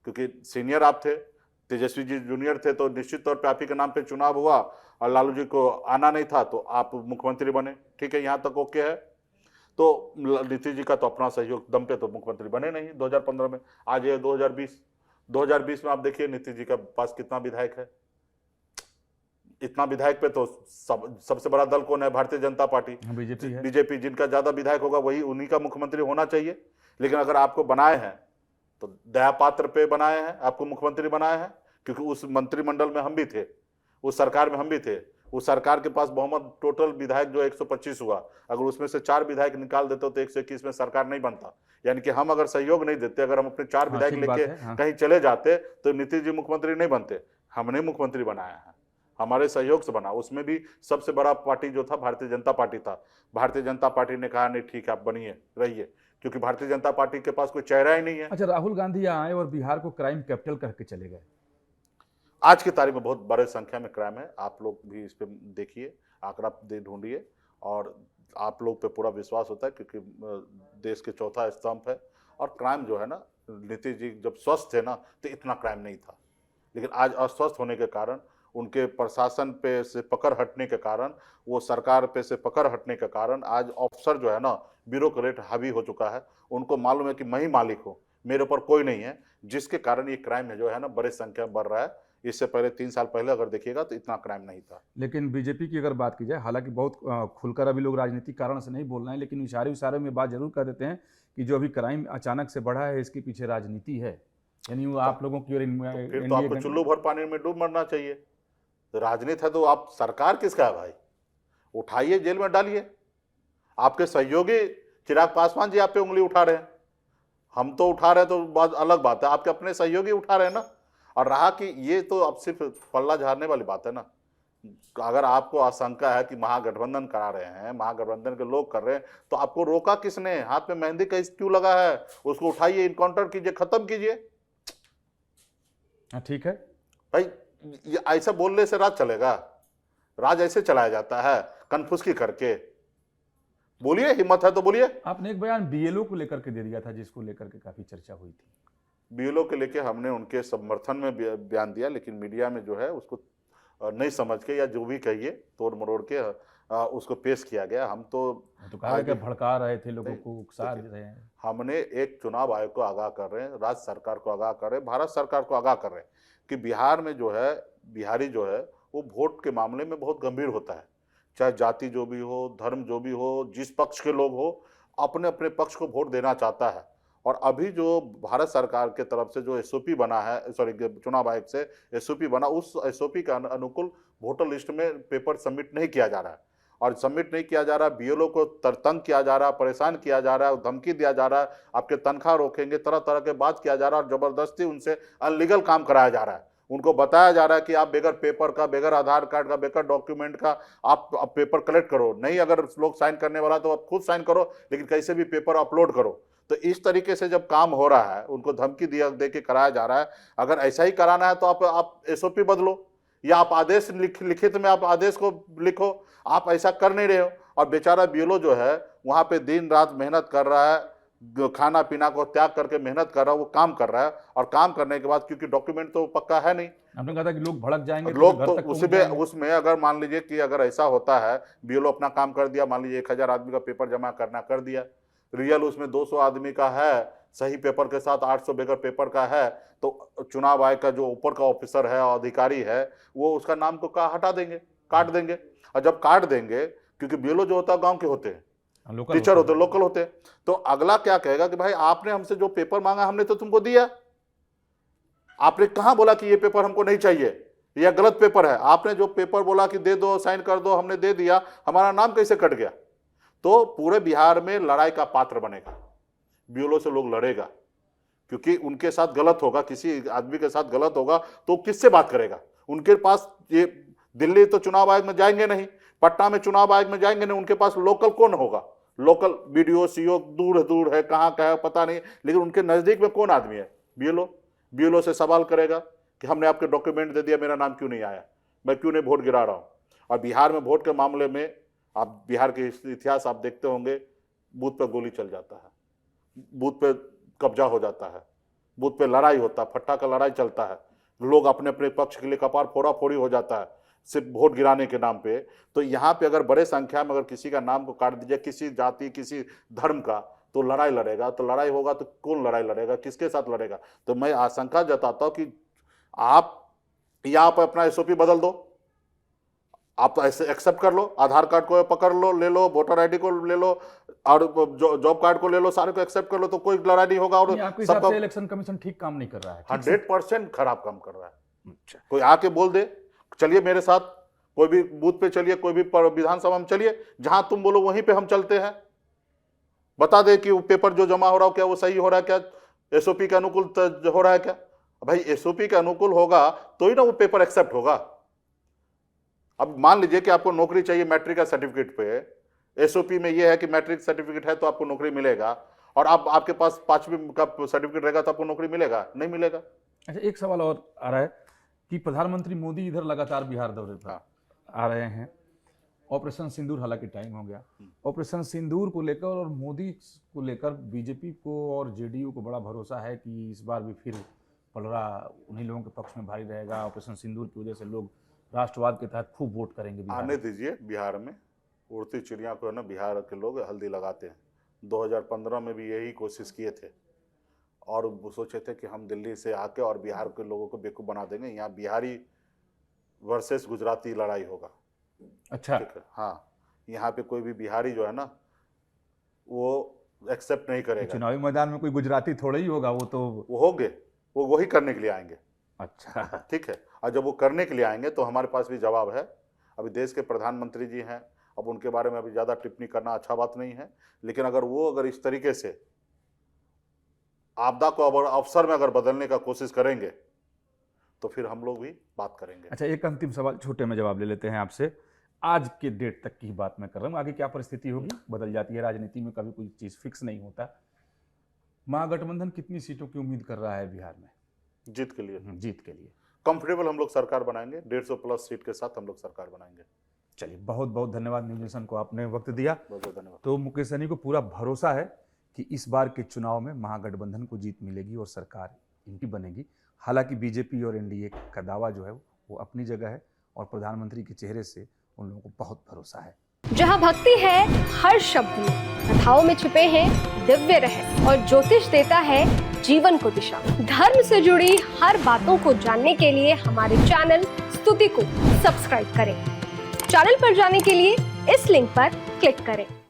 क्योंकि सीनियर आप थे, तेजस्वी जी जूनियर थे, तो निश्चित तौर पे आप ही के नाम पे चुनाव हुआ और लालू जी को आना नहीं था तो आप मुख्यमंत्री बने, ठीक है। यहाँ तक ओके है। तो नीतीश जी का तो अपना सहयोग दम पे तो मुख्यमंत्री बने नहीं 2015 में। आज ये 2020 में आप देखिए नीतीश जी के पास कितना विधायक है। इतना विधायक पे तो सबसे बड़ा दल कौन है? भारतीय जनता पार्टी, बीजेपी है। बीजेपी। जिनका ज्यादा विधायक होगा वही उन्हीं का मुख्यमंत्री होना चाहिए। लेकिन अगर आपको बनाए हैं तो दया पात्र पे बनाए हैं, आपको मुख्यमंत्री बनाए हैं, क्योंकि उस मंत्रिमंडल में हम भी थे, उस सरकार में हम भी थे। उस सरकार के पास बहुमत टोटल विधायक जो 125 हुआ, अगर उसमें से 4 विधायक निकाल देते तो 121 में सरकार नहीं बनता। यानी कि हम अगर सहयोग नहीं देते, अगर हम अपने 4 विधायक लेके कहीं चले जाते तो नीतीश जी मुख्यमंत्री नहीं बनते। हमने मुख्यमंत्री बनाया है, हमारे सहयोग से बना। उसमें भी सबसे बड़ा पार्टी जो था भारतीय जनता पार्टी था। भारतीय जनता पार्टी ने कहा नहीं ठीक है आप बनिए रहिए, क्योंकि भारतीय जनता पार्टी के पास कोई चेहरा ही नहीं है। अच्छा, राहुल गांधी यहाँ आए और बिहार को क्राइम कैपिटल करके चले गए। आज की तारीख में बहुत बड़े संख्या में क्राइम है, आप लोग भी इस पे देखिए, आंकड़ा ढूंढिए, और आप लोग पे पूरा विश्वास होता है, क्योंकि देश के चौथा स्तंभ है। और क्राइम जो है ना, नीतीश जी जब स्वस्थ थे ना तो इतना क्राइम नहीं था, लेकिन आज अस्वस्थ होने के कारण, उनके प्रशासन पे से पकड़ हटने के कारण, वो सरकार पे से पकड़ हटने के कारण आज अफसर जो है ना ब्यूरोक्रेट हावी हो चुका है। उनको मालूम है कि मैं ही मालिक हूँ, मेरे ऊपर कोई नहीं है, जिसके कारण ये क्राइम है जो है ना बड़े संख्या में बढ़ रहा है। इससे पहले 3 साल पहले अगर देखिएगा तो इतना क्राइम नहीं था। लेकिन बीजेपी की अगर बात की जाए, हालांकि बहुत खुलकर अभी लोग राजनीतिक कारण से नहीं बोल रहे हैं, लेकिन इशारे में बात जरूर कर देते हैं कि जो अभी क्राइम अचानक से बढ़ा है इसके पीछे राजनीति है। यानी वो आप लोगों की और फिर तो आपको चुल्लू भर पानी में डूब मरना चाहिए। तो राजनीति है तो आप सरकार किसका है भाई? उठाइए, जेल में डालिए। आपके सहयोगी चिराग पासवान जी आप पे उंगली उठा रहे हैं, हम तो उठा रहे हैं तो बात अलग बात है, आपके अपने सहयोगी उठा रहे हैं ना। और रहा कि ये तो अब सिर्फ पल्ला झाड़ने वाली बात है ना। अगर आपको आशंका है कि महागठबंधन करा रहे हैं, महागठबंधन के लोग कर रहे हैं, तो आपको रोका किसने? हाथ में मेहंदी का क्यों लगा है? उसको उठाइए, इनकाउंटर कीजिए, खत्म कीजिए। ठीक है भाई, ऐसा बोलने से राज चलेगा? राज ऐसे चलाया जाता है कन्फ्यूज करके? बोलिए, हिम्मत है तो बोलिए। आपने एक बयान बीएलओ को लेकर के दे दिया था, जिसको लेकर के काफी चर्चा हुई थी। बीएलओ के लेके हमने उनके समर्थन में बयान दिया, लेकिन मीडिया में जो है उसको नहीं समझ के, या जो भी कहिए तोड़ मरोड़ के उसको पेश किया गया। हम तो आगे भड़का रहे थे, लोगों को उकसा रहे हैं। हमने एक चुनाव आयोग को आगाह कर रहे हैं, राज्य सरकार को आगाह कर रहे हैं, भारत सरकार को आगाह कर रहे हैं कि बिहार में जो है, बिहारी जो है वो वोट के मामले में बहुत गंभीर होता है। चाहे जाति जो भी हो, धर्म जो भी हो, जिस पक्ष के लोग हो, अपने अपने पक्ष को वोट देना चाहता है। और अभी जो भारत सरकार के तरफ से जो एसओपी बना है, सॉरी चुनाव आयोग से एसओपी बना, उस एसओपी का अनुकूल वोटर लिस्ट में पेपर सबमिट नहीं किया जा रहा है। और सबमिट नहीं किया जा रहा, बीएलओ को तंग किया जा रहा, परेशान किया जा रहा है, धमकी दिया जा रहा है, आपके तनख्वाह रोकेंगे, तरह तरह के बात किया जा रहा है, और जबरदस्ती उनसे अनलीगल काम कराया जा रहा है। उनको बताया जा रहा है कि आप बगैर पेपर का, बगैर आधार कार्ड का, बगैर डॉक्यूमेंट का आप पेपर कलेक्ट करो, नहीं अगर लोग साइन करने वाला तो आप खुद साइन करो, लेकिन कैसे भी पेपर अपलोड करो। तो इस तरीके से जब काम हो रहा है, उनको धमकी दे के कराया जा रहा है। अगर ऐसा ही कराना है तो आप एसओपी बदलो, या आप आदेश लिखित में आप आदेश को लिखो। आप ऐसा कर नहीं रहे हो, और बेचारा बीएलओ जो है वहाँ पे दिन रात मेहनत कर रहा है, खाना पीना को त्याग करके मेहनत कर रहा है, वो काम कर रहा है। और काम करने के बाद, क्योंकि डॉक्यूमेंट तो पक्का है नहीं, आपने कहा था कि लोग भड़क जाएंगे, लोग तो उसमें अगर मान लीजिए कि अगर ऐसा होता है, बीएलओ अपना काम कर दिया, मान लीजिए 1000 आदमी का पेपर जमा करना कर दिया, रियल उसमें 200 आदमी का है, सही पेपर के साथ 800 बगैर पेपर का है, तो चुनाव आयोग का जो ऊपर का ऑफिसर है, अधिकारी है, वो उसका नाम को हटा देंगे, काट देंगे। और जब काट देंगे, क्योंकि बीएलओ जो होता है गांव के होते हैं, टीचर होते हैं, लोकल होते हैं, तो अगला क्या कहेगा कि भाई आपने हमसे जो पेपर मांगा हमने तो तुमको दिया, आपने कहां बोला कि ये पेपर हमको नहीं चाहिए, यह गलत पेपर है? आपने जो पेपर बोला कि दे दो, साइन कर दो, हमने दे दिया, हमारा नाम कैसे कट गया? तो पूरे बिहार में लड़ाई का पात्र बनेगा, बीएलओ से लोग लड़ेगा, क्योंकि उनके साथ गलत होगा, किसी आदमी के साथ गलत होगा तो किससे बात करेगा? उनके पास ये दिल्ली तो चुनाव आयोग में जाएंगे नहीं, पटना में चुनाव आयोग में जाएंगे नहीं, उनके पास लोकल कौन होगा? लोकल बीडीओ सीओ दूर दूर है, कहाँ का है पता नहीं, लेकिन उनके नजदीक में कौन आदमी है? बीएलओ। बीएलओ से सवाल करेगा कि हमने आपके डॉक्यूमेंट दे दिया, मेरा नाम क्यों नहीं आया, मैं क्यों नहीं वोट गिरा रहा हूँ? और बिहार में वोट के मामले में आप बिहार के इतिहास आप देखते होंगे, बूथ पे गोली चल जाता है, बूथ पे कब्जा हो जाता है, बूथ पे लड़ाई होता है, फट्टा का लड़ाई चलता है, लोग अपने अपने पक्ष के लिए कपार फोड़ा फोड़ी हो जाता है सिर्फ वोट गिराने के नाम पे। तो यहाँ पे अगर बड़े संख्या में अगर किसी का नाम को काट दीजिए, किसी जाति किसी धर्म का, तो लड़ाई लड़ेगा, तो लड़ाई होगा तो कौन लड़ाई लड़ेगा, किसके साथ लड़ेगा? तो मैं आशंका जताता हूँ कि आप यहाँ पर अपना एसओपी बदल दो, आप तो ऐसे एक्सेप्ट कर लो, आधार कार्ड को पकड़ लो, ले लो, वोटर आईडी को ले लो, और जॉब कार्ड को ले लो, सारे को एक्सेप्ट कर लो, तो कोई लड़ाई नहीं होगा। और आपके हिसाब से इलेक्शन कमीशन ठीक काम नहीं कर रहा है? 100% खराब काम कर रहा है। कोई आके बोल दे, चलिए मेरे साथ कोई भी बूथ पे चलिए, कोई भी विधानसभा में चलिए, जहां तुम बोलो वहीं पे हम चलते हैं, बता दे कि वो पेपर जो जमा हो रहा हो क्या वो सही हो रहा है, क्या एसओपी के अनुकूल हो रहा है क्या? भाई एसओपी के अनुकूल होगा तो ही ना वो पेपर एक्सेप्ट होगा। अब मान लीजिए कि आपको नौकरी चाहिए मैट्रिक का सर्टिफिकेट पे, एसओपी में ये है कि मैट्रिक सर्टिफिकेट है तो आपको नौकरी मिलेगा, और अब आपके पास 5वीं का सर्टिफिकेट रहेगा तो आपको नौकरी मिलेगा? नहीं मिलेगा। अच्छा, एक सवाल और आ रहा है कि प्रधानमंत्री मोदी इधर लगातार बिहार दौरे पर आ रहे हैं। ऑपरेशन सिंदूर हालांकि टाइम हो गया, ऑपरेशन सिंदूर को लेकर और मोदी को लेकर बीजेपी को और जेडीयू को बड़ा भरोसा है कि इस बार भी फिर पलड़ा उन्हीं लोगों के पक्ष में भारी रहेगा। ऑपरेशन सिंदूर की वजह से लोग राष्ट्रवाद के तहत खूब वोट करेंगे बिहार आने दीजिए। बिहार में उड़ती चिड़िया को है ना, बिहार के लोग हल्दी लगाते हैं। 2015 में भी यही कोशिश किए थे और वो सोचे थे कि हम दिल्ली से आके और बिहार के लोगों को बेवकूफ़ बना देंगे, यहाँ बिहारी वर्सेस गुजराती लड़ाई होगा। अच्छा, ठीक है, हाँ, यहाँ पे कोई भी बिहारी जो है ना वो एक्सेप्ट नहीं करेगा। चुनावी मैदान में कोई गुजराती थोड़ा ही होगा, वो तो वो होंगे, वो वही करने के लिए आएंगे। अच्छा, ठीक है, और जब वो करने के लिए आएंगे तो हमारे पास भी जवाब है। अभी देश के प्रधानमंत्री जी हैं, अब उनके बारे में अभी ज़्यादा टिप्पणी करना अच्छा बात नहीं है, लेकिन अगर इस तरीके से आपदा को अवसर में अगर बदलने का कोशिश करेंगे तो फिर हम लोग भी बात करेंगे। अच्छा, एक अंतिम सवाल छोटे में जवाब ले लेते हैं आपसे। आज के डेट तक की बात मैं कर रहा हूँ, आगे क्या परिस्थिति होगी, बदल जाती है राजनीति में, कभी कोई चीज़ फिक्स नहीं होता। महागठबंधन कितनी सीटों की उम्मीद कर रहा है बिहार में जीत के लिए? जीत के लिए कंफर्टेबल हम लोग सरकार बनाएंगे, 150 प्लस सीट के साथ हम लोग सरकार बनाएंगे। चलिए, बहुत बहुत धन्यवाद न्यूज नेशन को, आपने वक्त दिया। बहुत बहुत धन्यवाद। तो मुकेश सहनी को पूरा भरोसा है कि इस बार के चुनाव में महागठबंधन को जीत मिलेगी और सरकार इनकी बनेगी। हालांकि बीजेपी और एनडीए का दावा जो है वो अपनी जगह है और प्रधानमंत्री के चेहरे से उन लोगों को बहुत भरोसा है। जहाँ भक्ति है हर शब्द में, कथाओं में छुपे हैं दिव्य रहस्य और ज्योतिष देता है जीवन को दिशा। धर्म से जुड़ी हर बातों को जानने के लिए हमारे चैनल स्तुति को सब्सक्राइब करें। चैनल पर जाने के लिए इस लिंक पर क्लिक करें।